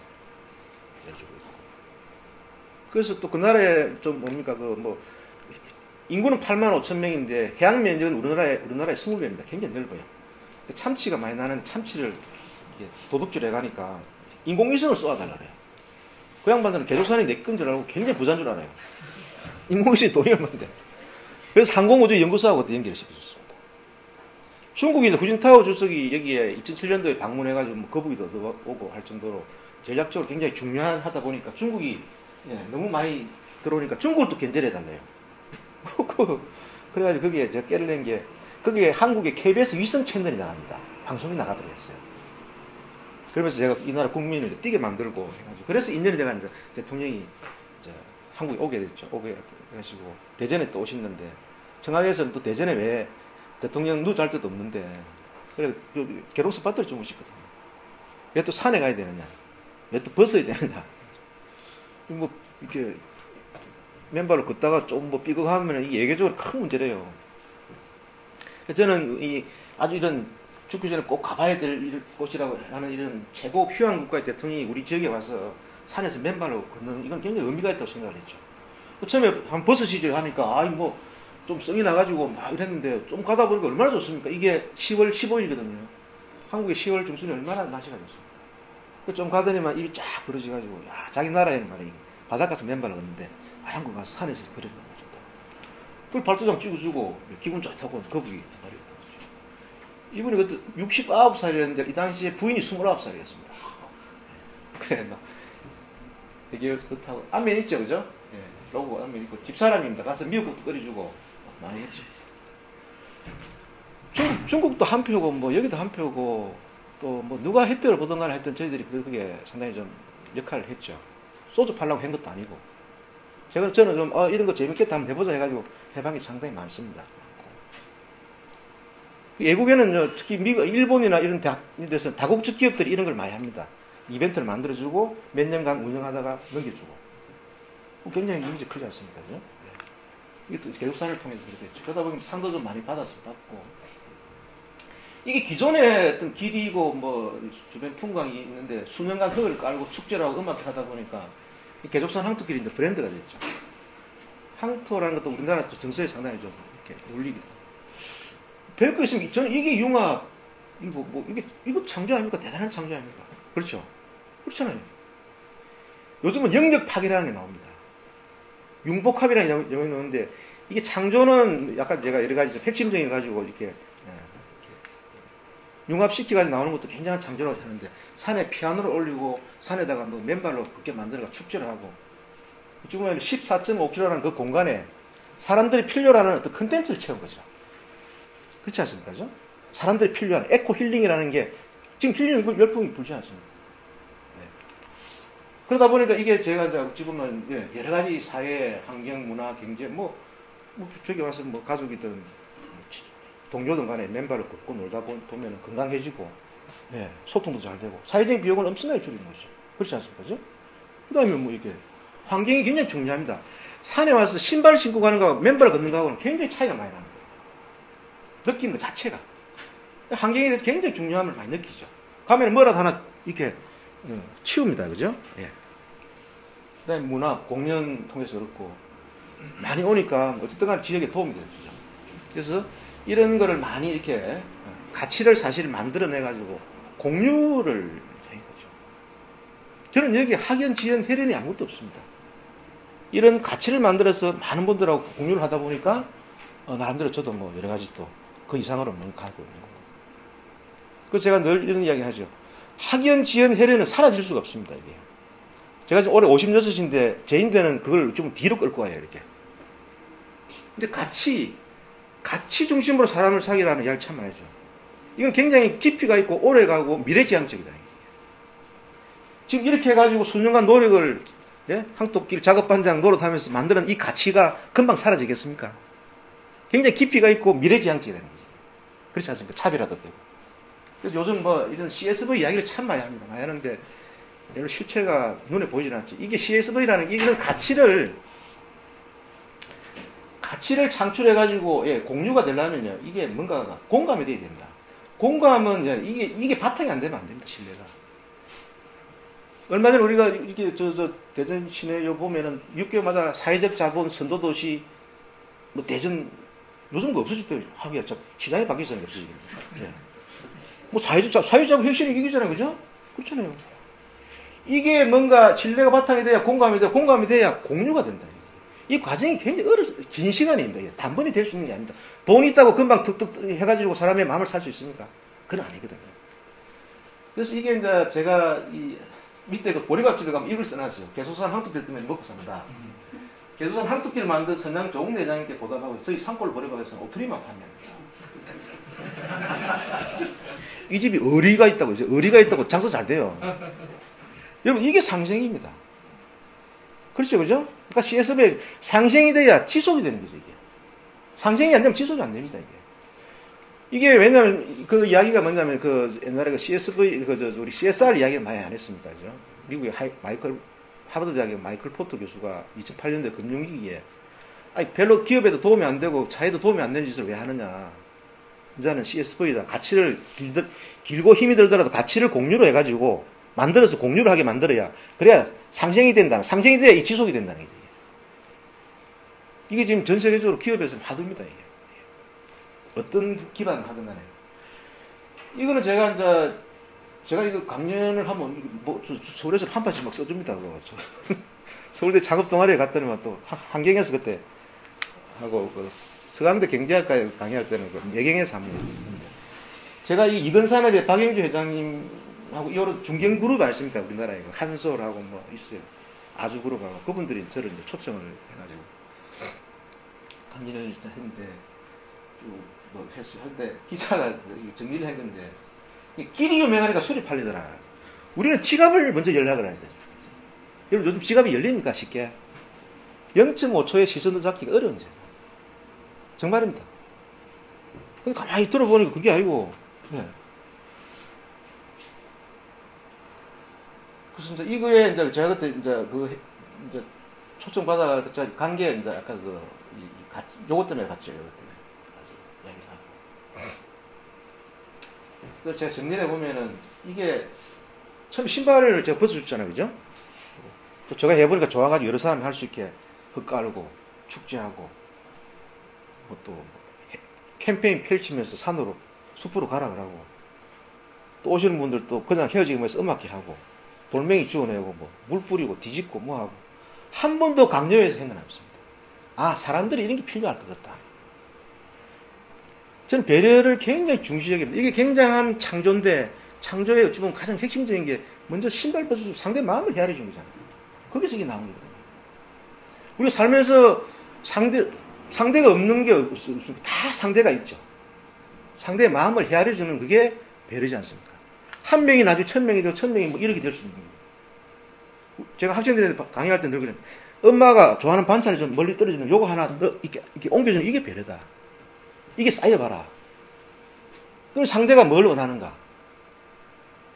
A: 그래서 또 그 나라에 좀 뭡니까 인구는 8만 5천 명인데 해양 면적은 우리나라의 20배입니다. 굉장히 넓어요. 참치가 많이 나는데 참치를 도둑질 해가니까 인공위성을 쏘아달라 그래요. 그 양반들은 개조산이 내 건 줄 알고 굉장히 부자인 줄 알아요. 인공위성이 돈이 얼마인데. 그래서 항공우주연구소하고 연결을 시켜줬습니다. 중국이 이제 후진타오 주석이 여기에 2007년도에 방문해가지고 뭐 거북이도 얻어오고 할 정도로 전략적으로 굉장히 중요하다 보니까 중국이 너무 많이 들어오니까 중국을 또 견제해달래요. 그래가지고 거기에 제가 깨를 낸 게 거기에 한국의 KBS 위성 채널이 나갑니다. 방송이 나가도록 했어요. 그러면서 제가 이 나라 국민을 뛰게 만들고 해가지고 그래서 인연이 돼가 이제 대통령이 이제 한국에 오게 됐죠. 오게 해가지고 대전에 또 오셨는데 청와대에서는 또 대전에 왜 대통령 누잘 데도 없는데 그래 계룡서 밭을 좀 오시거든요. 왜 또 산에 가야 되느냐? 왜 또 벗어야 되느냐? 뭐 이렇게 맨발로 걷다가 좀 뭐 삐걱하면 이 예계적으로 큰 문제래요. 저는 아주 이런 죽기 전에 꼭 가봐야 될 곳이라고 하는 이런 최고 휴양 국가의 대통령이 우리 지역에 와서 산에서 맨발로 걷는 이건 굉장히 의미가 있다고 생각을 했죠. 처음에 한 버스시절 하니까 뭐 좀 성이 나가지고 막 이랬는데 좀 가다 보니까 얼마나 좋습니까? 이게 10월 15일이거든요. 한국의 10월 중순이 얼마나 날씨가 좋습니까? 좀 가더니만 입이 쫙 벌어져가지고 야 자기 나라에는 말이야 바닷가에서 맨발로 걷는데 한국 가서 산에서 그러는 거 좋다. 그걸 발도장 찍어주고 기분 좋다고 거북이 말이었다. 이분이 그때 69살이었는데 이 당시에 부인이 29살이었습니다. 그래 되게 그렇다고. 안면 있죠, 그죠? 예, 로고 안면 있고. 집사람입니다. 가서 미역국도 끓여주고 많이 했죠. 중국도 한 표고, 뭐, 여기도 한 표고, 또 뭐, 누가 혜택을 보던가 하여튼 저희들이 그게 상당히 좀 역할을 했죠. 소주 팔라고 한 것도 아니고. 저는 좀, 이런 거 재밌겠다 한번 해보자 해가지고 해본 게 상당히 많습니다. 외국에는 특히 미국, 일본이나 이런 데서 다국적 기업들이 이런 걸 많이 합니다. 이벤트를 만들어주고 몇 년간 운영하다가 넘겨주고. 굉장히 이미지 크지 않습니까? 그죠? 이게 또 교육산을 통해서 그렇게 됐죠. 그러다 보니 상도 좀 많이 받고. 이게 기존에 어떤 길이고 뭐 주변 풍광이 있는데 수년간 흙을 깔고 축제를 하고 음악을 하다 보니까 이 계족산 항토길이 이제 브랜드가 됐죠. 항토라는 것도 우리나라 정서에 상당히 좀 이렇게 어울리기도. 별거 있으면 저는 이게 융합, 이거 창조 아닙니까? 대단한 창조 아닙니까? 그렇죠? 그렇잖아요. 요즘은 영역 파괴라는 게 나옵니다. 융복합이라는 영역이 나오는데 이게 창조는 약간 제가 여러 가지 핵심적인 가지고 이렇게 융합시켜가지고 나오는 것도 굉장한 창조라고 하는데 산에 피아노를 올리고 산에다가 뭐 맨발로 그렇게 만들어가 축제를 하고 지금은 14.5km라는 그 공간에 사람들이 필요로 하는 어떤 컨텐츠를 채운 거죠. 그렇지 않습니까? 그죠? 사람들이 필요한 에코 힐링이라는 게 지금 힐링 열풍이 불지 않습니까? 네. 그러다 보니까 이게 제가 이제 지금은 여러 가지 사회, 환경, 문화, 경제 뭐 저기 와서 뭐 가족이든 동료든 간에 맨발을 걷고 놀다 보면 건강해지고 소통도 잘 되고 사회적인 비용을 엄청나게 줄이는 거죠. 그렇지 않습니까? 그죠? 그 다음에 뭐 이게 환경이 굉장히 중요합니다. 산에 와서 신발을 신고 가는 거하고 맨발을 걷는 거하고는 굉장히 차이가 많이 납니다. 느끼는 것 자체가. 환경에 대해서 굉장히 중요함을 많이 느끼죠. 가면 뭐라도 하나 이렇게 치웁니다. 그죠? 예. 그 다음에 문화, 공연 통해서 그렇고 많이 오니까 어쨌든 간에 지역에 도움이 되죠. 그래서 이런 거를 많이 이렇게 가치를 사실 만들어내가지고 공유를 하는 거죠. 저는 여기 학연, 지연, 혈연이 아무것도 없습니다. 이런 가치를 만들어서 많은 분들하고 공유를 하다 보니까 나름대로 저도 뭐 여러 가지 또 그 이상으로 가고 있는 거고. 그래서 제가 늘 이런 이야기 하죠. 학연, 지연, 혈연은 사라질 수가 없습니다. 이게. 제가 지금 올해 56인데 제인대는 그걸 좀 뒤로 끌고 와요. 이렇게. 근데 가치 중심으로 사람을 사귀라는 이야기를 참 많이 하죠. 이건 굉장히 깊이가 있고 오래가고 미래지향적이다. 지금 이렇게 해가지고 수년간 노력을 항토길 작업반장 노릇하면서 만드는 이 가치가 금방 사라지겠습니까? 굉장히 깊이가 있고 미래지향적이라는 거지. 그렇지 않습니까? 차별화도 되고. 그래서 요즘 뭐 이런 CSV 이야기를 참 많이 합니다. 많이 하는데 별로 실체가 눈에 보이진 않지. 이게 CSV라는 이런 가치를 창출해가지고 공유가 되려면요. 이게 뭔가가 공감이 돼야 됩니다. 공감은 이게 바탕이 안 되면 안 됩니다. 신뢰가. 얼마 전에 우리가 이렇게 대전 시내에 보면은 6개월마다 사회적 자본 선도도시 뭐 대전 요즘 거 없어졌대요. 하기야 시장이 바뀌었잖아요. 없어지긴. 뭐 사회적 자본 혁신이 이기잖아요. 그죠? 그렇잖아요. 이게 뭔가 신뢰가 바탕이 돼야 공감이 돼야 공유가 된다. 이 과정이 굉장히 긴 시간입니다. 단번에 될 수 있는 게 아닙니다. 돈이 있다고 금방 툭툭 해가지고 사람의 마음을 살 수 있습니까? 그건 아니거든요. 그래서 이게 이제 제가 이 밑에 그 보리밥집에 가면 이걸 써놨어요. 계속산 항토길 때문에 먹고 삽니다. 계속산 항토길 만든 선장 조국 내장님께 보답하고 저희 산골 보리밥에서는 오트리만 판매합니다. 이 집이 의리가 있다고 장사 잘 돼요. 여러분 이게 상생입니다. 그렇죠, 그죠? 그러니까 CSV에 상생이 돼야 지속이 되는 거죠, 이게. 상생이 안 되면 지속이 안 됩니다, 이게 왜냐면, 그 이야기가 뭐냐면, 옛날에 CSV, 우리 CSR 이야기를 많이 안 했습니까, 그죠? 미국의 하버드 대학의 마이클 포터 교수가 2008년도에 금융위기에, 별로 기업에도 도움이 안 되고, 자기도 도움이 안 되는 짓을 왜 하느냐. 이제는 CSV다. 가치를 길고 힘이 들더라도 가치를 공유로 해가지고, 만들어서 공유를 하게 만들어야 그래야 상생이 된다. 상생이 돼야 이 지속이 된다는 거지. 이게 지금 전 세계적으로 기업에서 화두입니다. 이게. 어떤 기반을 하든 간에. 이거는 제가 이거 강연을 하면 서울에서 한 판씩 막 써줍니다. 그거. 서울대 작업 동아리에 갔더니만 또 한경에서 그때 하고 서강대 경제학과에 강의할 때는 매경에서 합니다. 제가 이 이건산업의 박영주 회장님 하고 여러 중견그룹 아십니까? 우리나라에 한솔하고 뭐 있어요. 아주 그룹하고 그분들이 저를 이제 초청을 해가지고 강의를 일단 했는데 뭐 할 때 기차가 정리를 한 건데 길이 유명하니까 술이 팔리더라. 우리는 지갑을 먼저 연락을 해야 돼. 여러분 요즘 지갑이 열립니까 쉽게? 0.5초의 시선도 잡기가 어려운 세상. 정말입니다. 근데 가만히 들어보니까 그게 아니고, 예. 그래서 이제 이거에 이제 제가 그때 이제 초청 받아 간 게 이제 아까 요것 때문에 갔죠. 요것 때문에 얘기를 하고. 그래서 제가 정리해 보면은 이게 처음 신발을 제가 벗어줬잖아요, 그죠? 또 제가 해보니까 좋아가지고 여러 사람이 할 수 있게 흙 깔고 축제하고 뭐 또 캠페인 펼치면서 산으로 숲으로 가라 그러고 또 오시는 분들 또 그냥 헤어지면서 음악회 하고 돌멩이 주워내고 뭐 물 뿌리고 뒤집고 뭐 하고 한 번도 강요해서 행은 없습니다. 아 사람들이 이런 게 필요할 것 같다. 저는 배려를 굉장히 중시 여깁니다. 이게 굉장한 창조인데 창조의 어찌 보면 가장 핵심적인 게 먼저 신발 벗어서 상대 마음을 헤아려 주는 거잖아요. 거기서 이게 나온 거거든요. 우리가 살면서 상대가 없는 게 없습니다. 다 상대가 있죠. 상대의 마음을 헤아려 주는 그게 배려지 않습니까? 한 명이 나중에 1000명이 되고 1000명이 뭐 이렇게 될 수 있는 거예요. 제가 학생들한테 강의할 때 늘 그래요. 엄마가 좋아하는 반찬이 좀 멀리 떨어지는 요거 하나 이렇게 옮겨주는 이게 배려다. 이게 쌓여봐라. 그럼 상대가 뭘 원하는가?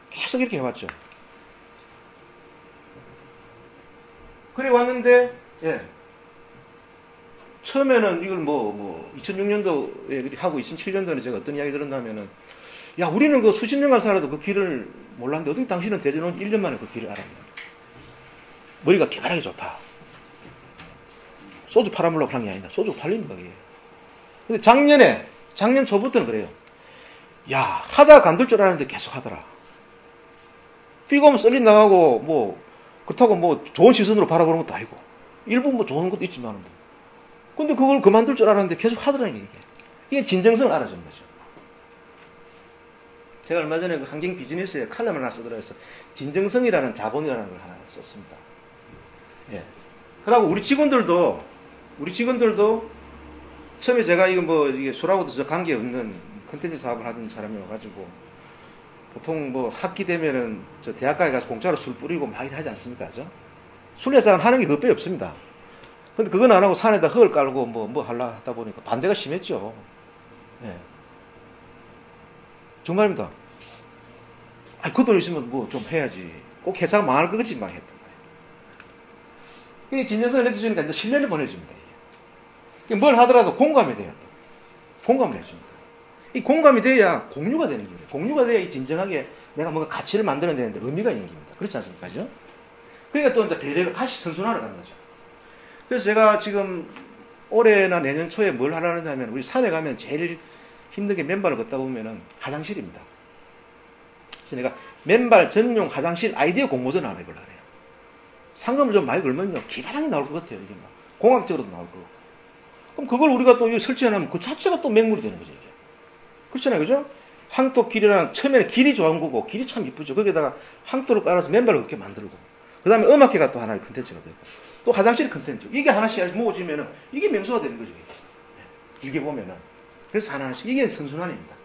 A: 계속 이렇게 해왔죠. 그래 왔는데, 예. 처음에는 이걸 2006년도에 하고 2007년도에 제가 어떤 이야기 들었냐면은, 야, 우리는 그 수십 년간 살아도 그 길을 몰랐는데, 어떻게 당신은 대전 온 1년 만에 그 길을 알았냐. 머리가 개발하기 좋다. 소주 팔아먹으려고 하는 게 아니다. 소주 팔립니다, 그게. 근데 작년 초부터는 그래요. 야, 하다가 간둘 줄 알았는데 계속 하더라. 삐고 오면 썰리 나가고, 뭐, 그렇다고 뭐 좋은 시선으로 바라보는 것도 아니고, 일부 뭐 좋은 것도 있지만, 근데 그걸 그만둘 줄 알았는데 계속 하더라는 게 이게 진정성을 알아주는 거죠. 제가 얼마 전에 그 환경 비즈니스에 칼럼을 하나 쓰더라 해서 진정성이라는 자본이라는 걸 하나 썼습니다. 예. 그리고 우리 직원들도 처음에 제가 이게 술하고도 저 관계없는 컨텐츠 사업을 하던 사람이 와가지고 보통 뭐 학기 되면은 저 대학가에 가서 공짜로 술 뿌리고 막 하지 않습니까? 술 회사는 하는 게 그것밖에 없습니다. 근데 그건 안 하고 산에다 흙을 깔고 뭐 하려 하다 보니까 반대가 심했죠. 예. 정말입니다. 아니, 그 돈 있으면 뭐 좀 해야지. 꼭 회사가 망할 것 같지만 했단 말이에요. 이 진정성을 느껴주니까 이제 신뢰를 보내줍니다. 뭘 하더라도 공감이 돼요. 공감을 해줍니다. 이 공감이 돼야 공유가 되는 겁니다. 공유가 돼야 진정하게 내가 뭔가 가치를 만들어내는데 의미가 있는 겁니다. 그렇지 않습니까? 그죠? 그러니까 또 이제 배려가 다시 선순환을 가는 거죠. 그래서 제가 지금 올해나 내년 초에 뭘 하려는 하면 우리 산에 가면 제일 힘들게 맨발을 걷다 보면은 화장실입니다. 그래서 내가 맨발 전용 화장실 아이디어 공모전 하나 해보려고 해요. 상금을 좀 많이 걸면요. 기발하게 나올 것 같아요. 이게 막 공학적으로도 나올 거고. 그럼 그걸 우리가 또 설치해놓으면 그 자체가 또 맹물이 되는 거죠. 이게. 그렇잖아요. 그죠? 항토 길이랑 처음에는 길이 좋은 거고 길이 참 이쁘죠. 거기다가 항토를 깔아서 맨발을 그렇게 만들고 그 다음에 음악회가 또 하나의 컨텐츠가 되고 또 화장실 컨텐츠 이게 하나씩 모아지면은 이게 명소가 되는 거죠. 길게 보면은 그래서 하나씩 이게 선순환입니다.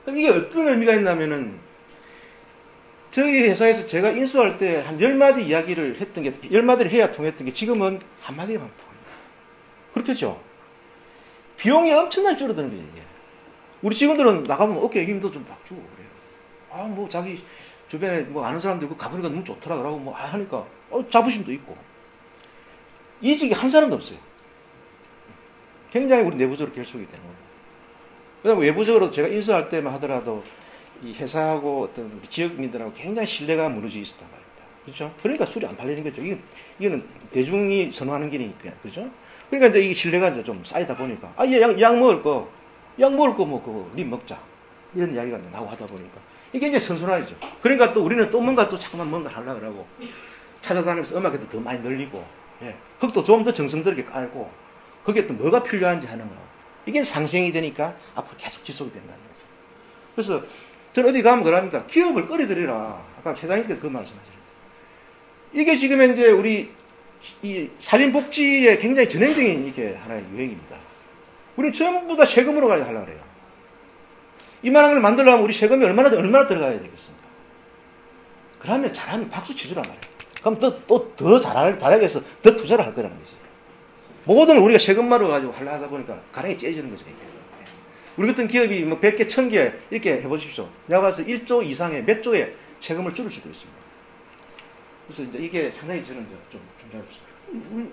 A: 그럼 이게 어떤 의미가 있냐면은 저희 회사에서 제가 인수할 때 한 10마디 이야기를 했던 게 10마디를 해야 통했던 게 지금은 한마디에 만 통합니다. 그렇겠죠? 비용이 엄청나게 줄어드는 거죠. 이게. 우리 직원들은 나가면 어깨에 힘도 좀 막 주고 그래요. 아, 뭐 자기 주변에 뭐 아는 사람들 그 가보니까 너무 좋더라 그러고 뭐 하니까 자부심도 있고 이직이 한 사람도 없어요. 굉장히 우리 내부적으로 결속이 되는 거고. 그다음에 외부적으로 제가 인수할 때만 하더라도 이 회사하고 어떤 우리 지역민들하고 굉장히 신뢰가 무너져 있었단 말입니다. 그렇죠? 그러니까 술이 안 팔리는 거죠. 이거는 대중이 선호하는 길이니까. 그렇죠? 그러니까 이제 이 신뢰가 이제 좀 쌓이다 보니까 약 먹을 거 뭐 그거 니 먹자. 이런 이야기가 나오고 하다 보니까 이게 이제 선순환이죠. 그러니까 또 우리는 또 뭔가 또 자꾸만 뭔가를 하려고 그러고 찾아다니면서 음악에도 더 많이 늘리고 예. 흙도 좀 더 정성들게 깔고 거기에 또 뭐가 필요한지 하는 거. 이게 상생이 되니까 앞으로 계속 지속이 된다는 거죠. 그래서 저는 어디 가면 그럽니다. 기업을 끌어들이라. 아까 회장님께서 그 말씀하셨는데 이게 지금 이제 우리 이 살인복지에 굉장히 전형적인 이게 하나의 유행입니다. 우리는 전부 다 세금으로 하려고 그래요. 이만한 걸 만들려면 우리 세금이 얼마나 들어가야 되겠습니까? 그러면 잘하면 박수 치주란 말이에요. 그럼 더 잘하게 해서 더 투자를 할 거라는 거지. 모든 우리가 세금만으로 가지고 하려다 보니까 가랑이 째지는 거죠. 이게. 우리 같은 기업이 뭐 100개, 1000개 이렇게 해보십시오. 내가 봐서 1조 이상의 몇 조의 세금을 줄일 수도 있습니다. 그래서 이제 이게 상당히 저는 좀 중요합니다.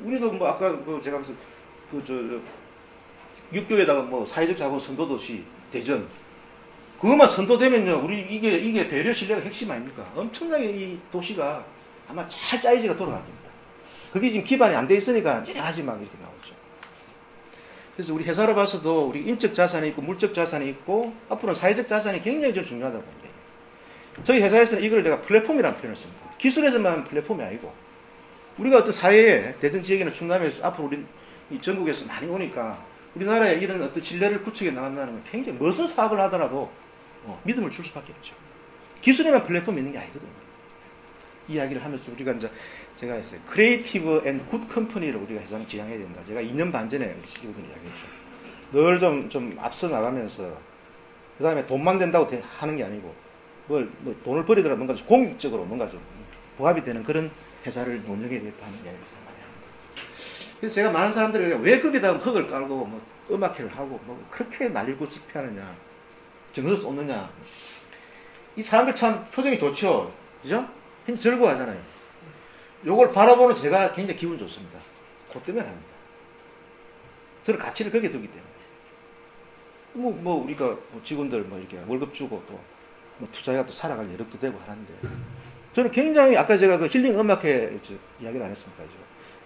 A: 우리도 뭐 아까 제가 무슨 육교에다가 뭐 사회적 자본 선도도시 대전 그것만 선도되면요 우리 이게 배려 신뢰가 핵심 아닙니까? 엄청나게 이 도시가 아마 잘 짜여지가 돌아갑니다. 그게 지금 기반이 안 돼 있으니까 여러 가지 막 이렇게 나오죠. 그래서 우리 회사로 봐서도 우리 인적 자산이 있고 물적 자산이 있고 앞으로는 사회적 자산이 굉장히 좀 중요하다고 봅니다. 저희 회사에서는 이걸 내가 플랫폼이라는 표현을 씁니다. 기술에서만 플랫폼이 아니고 우리가 어떤 사회에 대전 지역이나 충남에서 앞으로 우리 이 전국에서 많이 오니까 우리나라에 이런 어떤 진례를 구축해 나간다는 건 굉장히 무슨 사업을 하더라도 믿음을 줄 수밖에 없죠. 기술에만 플랫폼이 있는 게 아니거든요. 이야기를 하면서 우리가 이제 제가 이제 크리에이티브 앤 굿 컴퍼니를 우리가 회사는 지향해야 된다. 제가 2년 반 전에 우리 친구들 이야기했죠. 늘 좀 앞서 나가면서 그 다음에 돈만 된다고 하는 게 아니고 뭐 돈을 버리더라도 뭔가 좀 공익적으로 뭔가 좀 부합이 되는 그런 회사를 운영해야 되겠다 하는 이야기를 많이 합니다. 그래서 제가 많은 사람들이 왜 거기다 흙을 깔고 뭐 음악회를 하고 뭐 그렇게 난리고 습해하느냐 정서 쏟느냐 이 사람들 참 표정이 좋죠. 그죠? 굉장히 즐거워하잖아요. 요걸 바라보는 제가 굉장히 기분 좋습니다. 그것 때문에 합니다. 저는 가치를 거기에 두기 때문에. 뭐 우리가 직원들 뭐 이렇게 월급 주고 또 뭐 투자해가 또 살아갈 여력도 되고 하는데 저는 굉장히 아까 제가 그 힐링 음악회 이야기를 안 했습니까?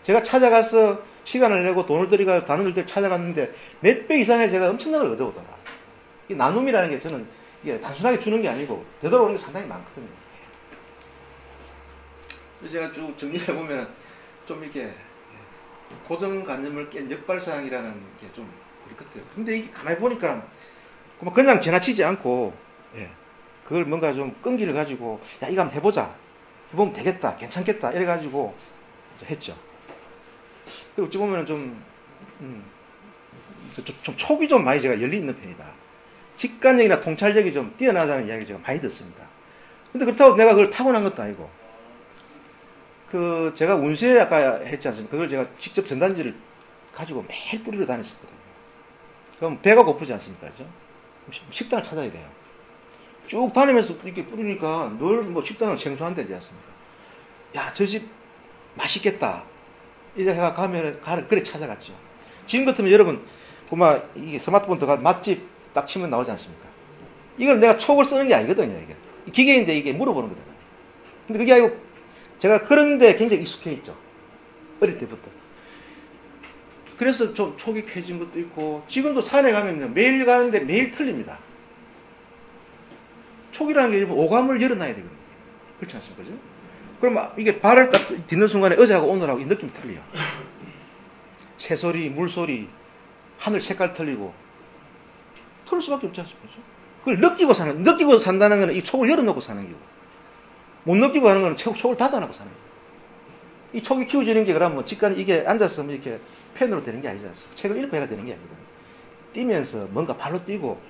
A: 제가 찾아가서 시간을 내고 돈을 들이가 단원들 찾아갔는데 몇 배 이상의 제가 엄청난 걸 얻어오더라. 이 나눔이라는 게 저는 이게 단순하게 주는 게 아니고 되돌아오는 게 상당히 많거든요. 제가 쭉 정리해 보면 좀 이렇게 고정관념을 깬 역발상이라는 게 좀 그렇거든요. 근데 이게 가만히 보니까 그냥 지나치지 않고 그걸 뭔가 좀 끈기를 가지고 야 이거 한번 해보자. 해보면 되겠다. 괜찮겠다. 이래가지고 했죠. 그리고 어찌 보면 좀 촉이 좀 많이 제가 열려 있는 편이다. 직관력이나 통찰력이 좀 뛰어나다는 이야기를 제가 많이 듣습니다. 근데 그렇다고 내가 그걸 타고난 것도 아니고 제가 운세 아까 했지 않습니까? 그걸 제가 직접 전단지를 가지고 매일 뿌리러 다녔었거든요. 그럼 배가 고프지 않습니까? 그죠? 식당을 찾아야 돼요. 쭉 다니면서 이렇게 뿌리니까 늘 뭐 식당은 생소한 데지 않습니까? 야, 저 집 맛있겠다. 이렇게 가면, 그래 찾아갔죠. 지금 같으면 여러분, 이게 스마트폰 들어가 맛집 딱 치면 나오지 않습니까? 이걸 내가 촉을 쓰는 게 아니거든요, 이게. 기계인데 이게 물어보는 거잖아요. 근데 그게 아니고, 제가 그런데 굉장히 익숙해 있죠. 어릴 때부터. 그래서 좀 촉이 켜진 것도 있고, 지금도 산에 가면요, 매일 가는데 매일 틀립니다. 촉이라는 게 오감을 열어놔야 되거든요. 그렇지 않습니까? 그죠? 그럼 이게 발을 딱 딛는 순간에 어제하고 오늘하고 이 느낌이 틀려요. 새소리, 물소리, 하늘 색깔 틀리고, 틀릴 수밖에 없지 않습니까? 그걸 느끼고 산다는 거는 이 촉을 열어놓고 사는 거고, 못 느끼고 하는 거는 촉을 닫아놓고 사는 거예요. 이 촉이 키워지는 게 그러면 직관에 이게 앉아서 이렇게 펜으로 되는 게 아니잖아요. 책을 읽고 해야 되는 게 아니거든요. 뛰면서 뭔가 발로 뛰고,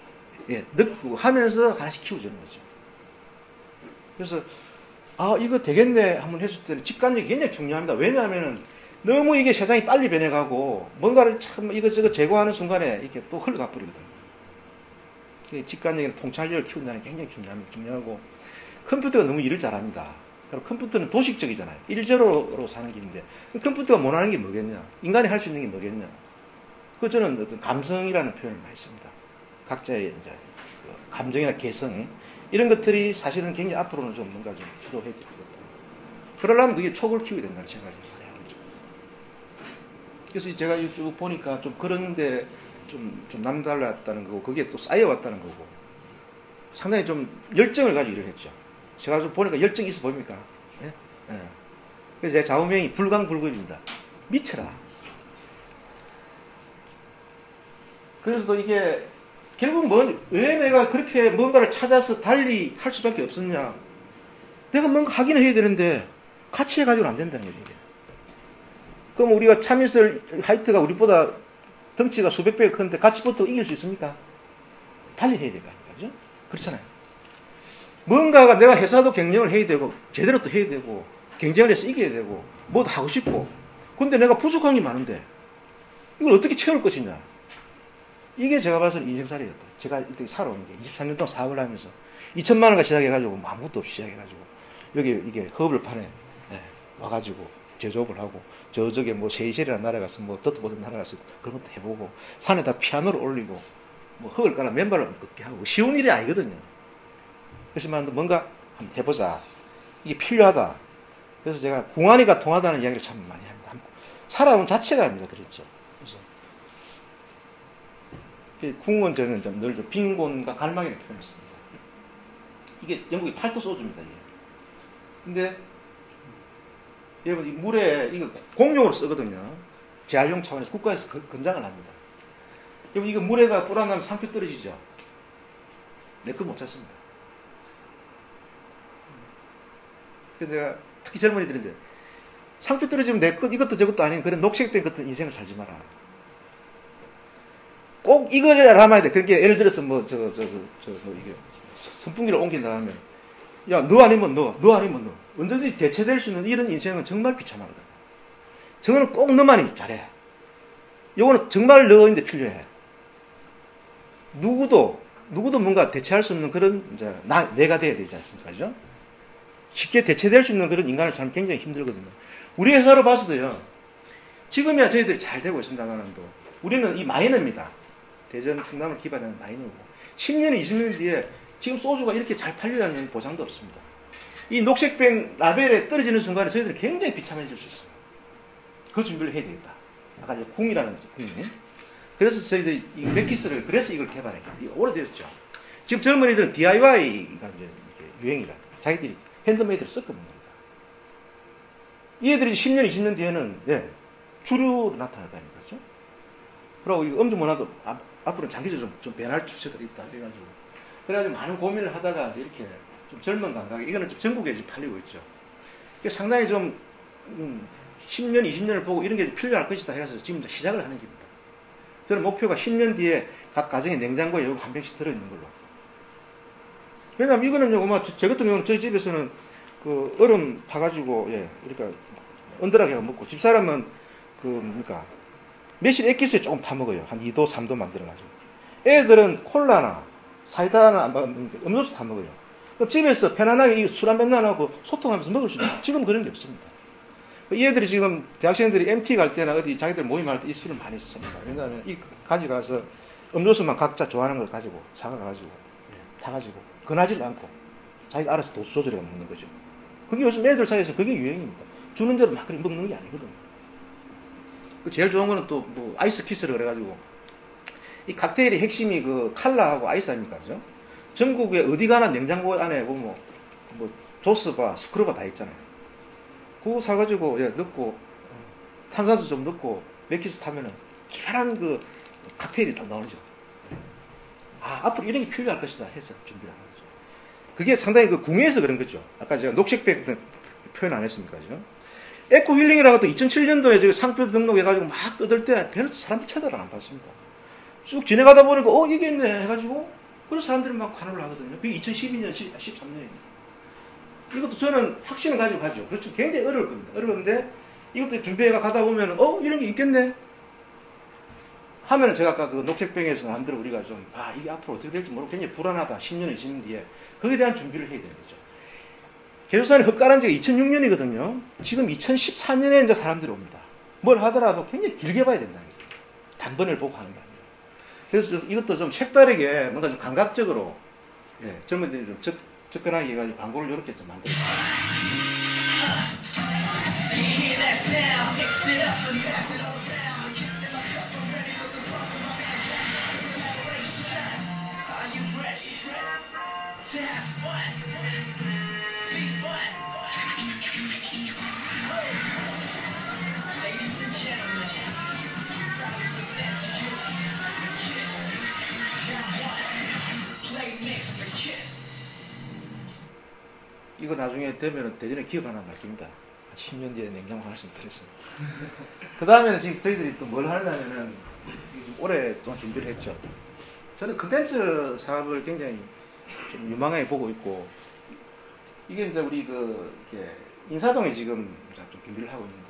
A: 느끼고 하면서 하나씩 키워지는 거죠. 그래서, 이거 되겠네 한번 했을 때는 직관력이 굉장히 중요합니다. 왜냐하면은 너무 이게 세상이 빨리 변해가고, 뭔가를 참 이것저것 제거하는 순간에 이렇게 또 흘러가 버리거든요. 직관력이나 통찰력을 키운다는 게 굉장히 중요하고, 컴퓨터가 너무 일을 잘합니다. 컴퓨터는 도식적이잖아요. 일제로로 사는 길인데 컴퓨터가 원하는 게 뭐겠냐? 인간이 할 수 있는 게 뭐겠냐? 그 저는 어떤 감성이라는 표현을 많이 씁니다. 각자의 이제 감정이나 개성 이런 것들이 사실은 굉장히 앞으로는 좀 뭔가 좀 주도해야 될 것 같아요. 그러려면 그게 촉을 키워야 된다는 생각을 많이 하죠. 그래서 제가 쭉 보니까 좀 그런데 좀 남달랐다는 거고, 그게 또 쌓여왔다는 거고, 상당히 좀 열정을 가지고 일을 했죠. 제가 좀 보니까 열정이 있어 보입니까? 예? 예. 그래서 제 좌우명이 불광불급입니다. 미쳐라. 그래서 또 이게 결국 왜 내가 그렇게 뭔가를 찾아서 달리 할 수밖에 없었냐? 내가 뭔가 하기는 해야 되는데 같이 해가지고는 안 된다는 거죠. 이게. 그럼 우리가 차미슬 하이트가 우리보다 덩치가 수백 배가 큰데 같이 붙어 이길 수 있습니까? 달려야 될 거 아닙니까? 그죠? 그렇잖아요. 뭔가가 내가 회사도 경쟁을 해야 되고 제대로 또 해야 되고 경쟁을 해서 이겨야 되고 뭐도 하고 싶고 근데 내가 부족한 게 많은데 이걸 어떻게 채울 것이냐. 이게 제가 봐서는 인생살이였다. 제가 이때 살아온 게 23년 동안 사업을 하면서 2천만 원가 시작해가지고 아무것도 없이 시작해가지고 여기 이게 허블판에 와가지고 제조업을 하고 저쪽에 뭐 세이셸이라는 나라 가서 뭐 더트보드 나라 가서 그런 것도 해보고 산에다 피아노를 올리고 뭐 흙을 깔아 맨발로 걷게 하고 쉬운 일이 아니거든요. 그래서 뭔가 한번 해보자. 이게 필요하다. 그래서 제가 공안이가 통하다는 이야기를 참 많이 합니다. 살아온 자체가 이제 그렇죠. 그래서 궁은 저는 늘 빈곤과 갈망이라는 표현을 씁니다. 이게 영국의 팔도 소주입니다. 이게. 근데 여러분 이 물에 이거 공용으로 쓰거든요. 재활용 차원에서 국가에서 권장을 합니다. 여러분 이거 물에다 뿌려놓으면 상표 떨어지죠. 내 거 못 찾습니다. 그래서 내가 특히 젊은이들인데 상표 떨어지면 내 것 이것도 저것도 아닌 그런 녹색병 같은 인생을 살지 마라. 꼭 이걸 알아야 돼. 그러니까 예를 들어서 뭐 이게 선풍기를 옮긴다 하면 야 너 아니면 너 아니면 너 언제든지 대체될 수 있는 이런 인생은 정말 비참하거든. 저거는 꼭 너만이 잘해. 요거는 정말 너인데 필요해. 누구도 뭔가 대체할 수 없는 그런 이제 내가 돼야 되지 않습니까? 그죠? 쉽게 대체될 수 있는 그런 인간을 살면 굉장히 힘들거든요. 우리 회사로 봐서도요. 지금이야 저희들이 잘 되고 있습니다만도 우리는 이 마이너입니다. 대전 충남을 기반한 마이너고 10년, 20년 뒤에 지금 소주가 이렇게 잘 팔리라는 보장도 없습니다. 이 녹색병 라벨에 떨어지는 순간에 저희들은 굉장히 비참해질 수 있어요. 그 준비를 해야 되겠다. 아까 이제 궁이라는 궁이. 그래서 저희들이 이 맥키스를 그래서 이걸 개발했거든요. 이게 오래됐죠. 지금 젊은이들은 DIY가 이제 유행이라 자기들이 핸드메이드를 썼거든요. 이 애들이 10년, 20년 뒤에는 주류로 나타날 거 아닙니까? 그렇죠? 그리고 이거 엄청 많아도 앞으로는 장기적으로 좀 변할 추세들이 있다. 그래가지고 많은 고민을 하다가 이렇게 좀 젊은 감각에 이거는 좀 전국에 지금 팔리고 있죠. 이게 상당히 좀 10년, 20년을 보고 이런 게 필요할 것이다 해서 지금 시작을 하는 겁니다. 저는 목표가 10년 뒤에 각 가정에 냉장고에 여기 한 병씩 들어있는 걸로. 왜냐면 이거는요, 제 같은 경우는 저희 집에서는 그 얼음 타가지고 그러니까 언더하게 먹고 집사람은 매실 액기스에 조금 타 먹어요. 한 2도, 3도 만들어가지고. 애들은 콜라나 사이다나 음료수 타 먹어요. 그럼 집에서 편안하게 술 한 잔 하고 소통하면서 먹을 수 있는 지금 그런 게 없습니다. 이 애들이 지금 대학생들이 MT 갈 때나 어디 자기들 모임할 때 이 술을 많이 씁니다. 왜냐하면 이 가져가서 음료수만 각자 좋아하는 걸 가지고 사가가지고 타가지고 권하지를 않고 자기가 알아서 도수 조절해 먹는 거죠. 그게 요즘 애들 사이에서 그게 유행입니다. 주는 대로 막 그렇게 먹는 게 아니거든요. 제일 좋은 거는 또 뭐 아이스 키스를 그래가지고 이 칵테일의 핵심이 그 칼라하고 아이스 아닙니까? 그죠? 전국에 어디 가나 냉장고 안에 보면 뭐 조스바, 스크루바 다 있잖아요. 그거 사가지고 넣고 탄산수 좀 넣고 맥키스 타면은 기발한 그 칵테일이 다 나오죠. 앞으로 이런 게 필요할 것이다 해서 준비를 하는 거죠. 그게 상당히 그 궁예에서 그런 거죠. 아까 제가 녹색백 표현 안 했습니까? 그죠? 에코 힐링이라고 또 2007년도에 저기 상표 등록해가지고 막 뜯을 때 별로 사람들 쳐다를 안 봤습니다. 쭉 지나가다 보니까 이게 있네 해가지고 그래서 사람들이 막 관여를 하거든요. 그게 2012년, 13년입니다. 이것도 저는 확신을 가지고 가죠. 그렇죠. 굉장히 어려울 겁니다. 어려운데 이것도 준비해가 가다 보면 이런 게 있겠네 하면은 제가 아까 그 녹색병에서 남대로 우리가 좀 이게 앞으로 어떻게 될지 모르고 굉장히 불안하다. 10년, 20년 뒤에 거기에 대한 준비를 해야 되는 거죠. 개조산이 헛가란 지가 2006년이거든요. 지금 2014년에 이제 사람들이 옵니다. 뭘 하더라도 굉장히 길게 봐야 된다는 거죠. 단번을 보고 하는 게 아니에요. 그래서 좀 이것도 좀 색다르게 뭔가 좀 감각적으로 젊은이들이 좀 접근하게 해가지고 광고를 이렇게 좀 만들었어요. 이거 나중에 되면 대전에 기업 하나 날 겁니다. 10년 뒤에 냉장고 하나씩 들었어요. 그 다음에는 지금 저희들이 또 뭘 하려면은 올해 또 준비를 했죠. 저는 컨텐츠 사업을 굉장히 좀 유망하게 보고 있고, 이게 이제 우리 이게 인사동에 지금 좀 준비를 하고 있는데,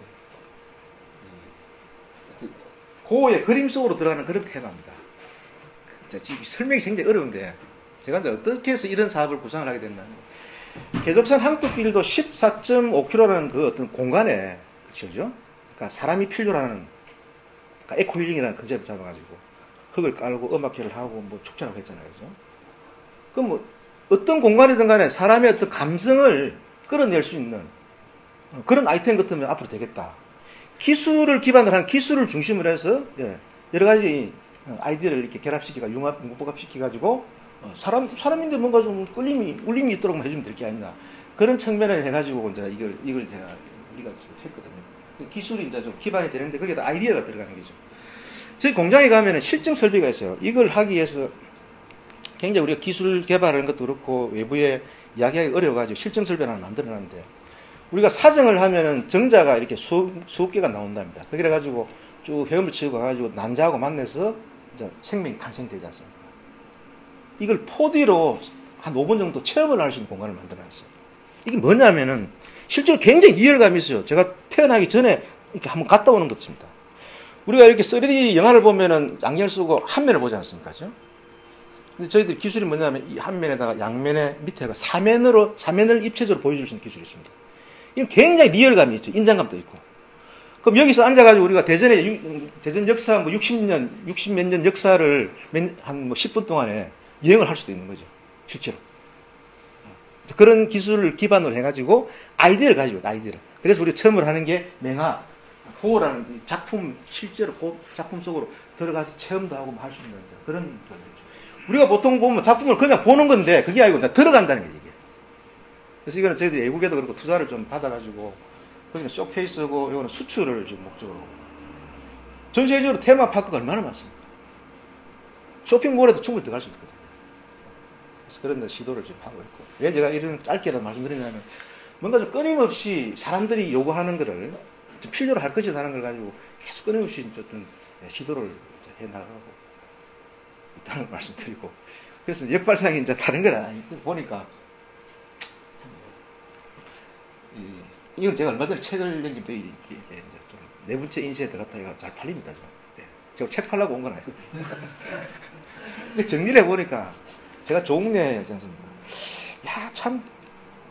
A: 고의 그림 속으로 들어가는 그런 테마입니다. 지금 설명이 굉장히 어려운데, 제가 이제 어떻게 해서 이런 사업을 구상을 하게 됐나. 계족산 항토길도 14.5km라는 그 어떤 공간에, 그렇죠? 그러니까 사람이 필요라는, 그러니까 에코힐링이라는 컨셉을 잡아가지고 흙을 깔고 음악회를 하고 뭐 축제라고 했잖아요, 그죠? 그럼 뭐 어떤 공간이든 간에 사람의 어떤 감성을 끌어낼 수 있는 그런 아이템 같으면 앞으로 되겠다. 기술을 기반으로 한 기술을 중심으로 해서 여러 가지 아이디어를 이렇게 결합시키고 융합시켜가지고 사람인데 뭔가 좀 울림이 있도록 해주면 될 게 아니냐. 그런 측면을 해가지고 이제 우리가 했거든요. 기술이 이제 좀 기반이 되는데 거기에다 아이디어가 들어가는 거죠. 저희 공장에 가면은 실증 설비가 있어요. 이걸 하기 위해서 굉장히 우리가 기술 개발하는 것도 그렇고 외부에 이야기하기 어려워가지고 실증 설비를 하나 만들어놨는데, 우리가 사정을 하면은 정자가 이렇게 수억 개가 나온답니다. 그래가지고 쭉 헤엄을 치고 가가지고 난자하고 만나서 이제 생명이 탄생되지 않습니까? 이걸 4D로 한 5분 정도 체험을 할 수 있는 공간을 만들어놨어요. 이게 뭐냐면은 실제로 굉장히 리얼감이 있어요. 제가 태어나기 전에 이렇게 한번 갔다 오는 것입니다. 우리가 이렇게 3D 영화를 보면은 양면을 쓰고 한 면을 보지 않습니까? 그죠? 근데 저희들 기술이 뭐냐면 이 한 면에다가 양면에 밑에가 사면을 입체적으로 보여줄 수 있는 기술이 있습니다. 이건 굉장히 리얼감이 있죠. 인장감도 있고. 그럼 여기서 앉아가지고 우리가 대전 역사 뭐 60몇 년 역사를 한 뭐 10분 동안에 여행을 할 수도 있는 거죠. 실제로. 그런 기술을 기반으로 해가지고 아이디어를 가지고 아이디어를. 그래서 우리가 처음으로 하는 게 맹화, 호라는 작품, 실제로 작품 속으로 들어가서 체험도 하고 할 수 있는 그런 거죠. 우리가 보통 보면 작품을 그냥 보는 건데 그게 아니고 들어간다는 게 이게. 그래서 이거는 저희들이 외국에도 그렇고 투자를 좀 받아가지고 거기는 쇼케이스고 이거는 수출을 지금 목적으로. 전 세계적으로 테마파크가 얼마나 많습니까? 쇼핑몰에도 충분히 들어갈 수 있거든요. 그래서 그런 데 시도를 지금 하고 있고. 왜 제가 이런 짧게라도 말씀드리냐면 뭔가 좀 끊임없이 사람들이 요구하는 거를 좀 필요로 할 것이다 하는 걸 가지고 계속 끊임없이 어떤 시도를 해 나가고 있다는 말씀드리고. 그래서 역발상이 이제 다른 거라 보니까 이건 제가 얼마 전에 책을 낸게 이제 좀 네 번째 인쇄에 들어갔다 이거 잘 팔립니다. 네. 제가 책 팔려고 온 건 아니거든요. 근데 정리를 해보니까 제가 종례하지 않습니까? 야, 참,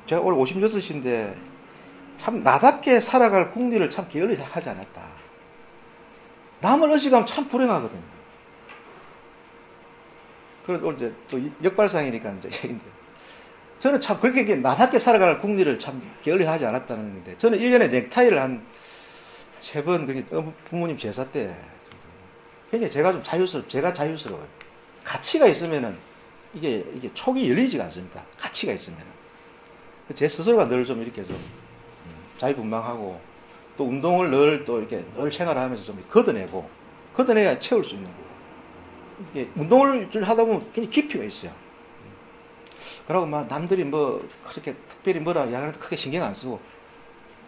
A: 제가 올해 56인데 참 나답게 살아갈 국리를 참 게을리 하지 않았다. 남을 의식하면 참 불행하거든요. 그래서 오늘 이제 또 역발상이니까 이제 얘기인데, 저는 참 그렇게 나답게 살아갈 국리를 참 게을리 하지 않았다는 건데, 저는 1년에 넥타이를 한 3번, 그게 부모님 제사 때, 굉장히 제가 좀 자유스러워요. 가치가 있으면은 이게 촉이 열리지가 않습니다. 가치가 있으면. 제 스스로가 늘 좀 이렇게 좀 자유분방하고, 또 운동을 늘 생활하면서 좀 걷어내야 채울 수 있는 거고. 이게 운동을 좀 하다 보면 굉장히 깊이가 있어요. 그러고 막 남들이 뭐 그렇게 특별히 뭐라 이야기하는데 크게 신경 안 쓰고,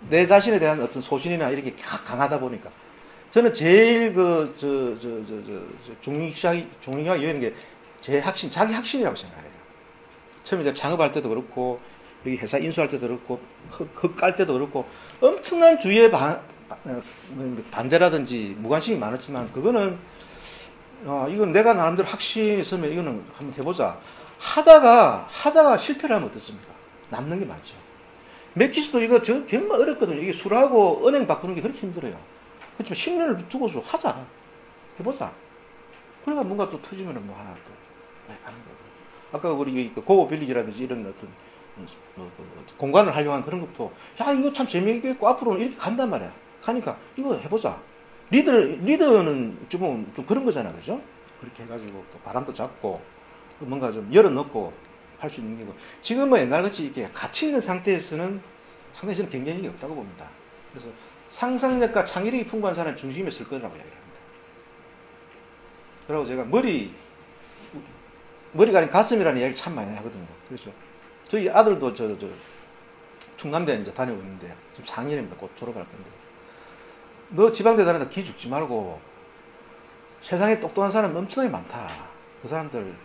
A: 내 자신에 대한 어떤 소신이나 이렇게 강하다 보니까, 저는 제일 중요하게 여기는 게 제 확신, 자기 확신이라고 생각해요. 처음에 이제 창업할 때도 그렇고, 여기 회사 인수할 때도 그렇고, 흙 깔 때도 그렇고, 엄청난 주위의 반대라든지 무관심이 많았지만, 그거는, 이건 내가 나름대로 확신이 있으면 이거는 한번 해보자. 하다가 실패를 하면 어떻습니까? 남는 게 많죠. 맥키스도 이거 정말 어렵거든요. 이게 술하고 은행 바꾸는 게 그렇게 힘들어요. 그렇지만 10년을 두고서 하자. 해보자. 그러니까 뭔가 또 터지면 뭐 하나 또 하는 거고. 아까 우리 고고 빌리지라든지 이런 어떤 공간을 활용한 그런 것도, 야, 이거 참 재미있겠고 앞으로는 이렇게 간단 말이야. 가니까 이거 해보자. 리더는 좀 그런 거잖아. 그죠? 그렇게 해가지고 또 바람도 잡고 또 뭔가 좀 열어놓고 할 수 있는 거고. 지금은 옛날같이 이렇게 갇혀 있는 상태에서는 상당히 저는 경쟁력이 없다고 봅니다. 그래서 상상력과 창의력이 풍부한 사람이 중심에 설 거라고 이야기합니다. 그리고 제가 머리가 아닌 가슴이라는 이야기를 참 많이 하거든요. 그래서 저희 아들도 충남대 이제 다니고 있는데 지금 4학년입니다. 곧 졸업할 건데 너 지방대 다니다 기 죽지 말고 세상에 똑똑한 사람 엄청나게 많다. 그 사람들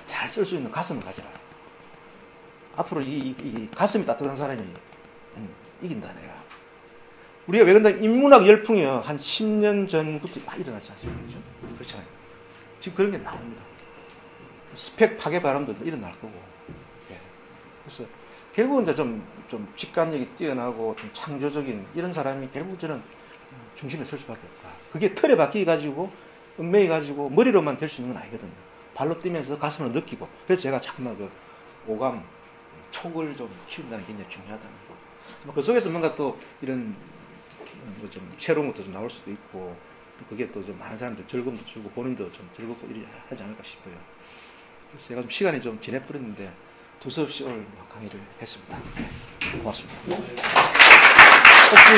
A: 잘 쓸 수 있는 가슴을 가져라. 앞으로 이 가슴이 따뜻한 사람이 이긴다 내가. 우리가 왜 그런다 인문학 열풍이요 한 10년 전부터 막 일어났지 않습니까? 그렇잖아요. 지금 그런 게 나옵니다. 스펙 파괴 바람도 일어날 거고. 예. 그래서 결국은 이제 좀 직관력이 뛰어나고 좀 창조적인 이런 사람이 결국 저는 중심에 설 수밖에 없다. 그게 틀에 박히 가지고 은매해 가지고 머리로만 될 수 있는 건 아니거든요. 발로 뛰면서 가슴으로 느끼고. 그래서 제가 자꾸만 그 오감, 촉을 좀 키운다는 게 굉장히 중요하다는 거. 그 속에서 뭔가 또 이런 뭐 좀 새로운 것도 좀 나올 수도 있고 또 그게 또 좀 많은 사람들 즐거움도 주고 본인도 좀 즐겁고 이래 하지 않을까 싶어요. 그래서 제가 좀 시간이 좀 지내버렸는데 두서없이 오늘 강의를 했습니다. 고맙습니다. 혹시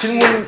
A: 질문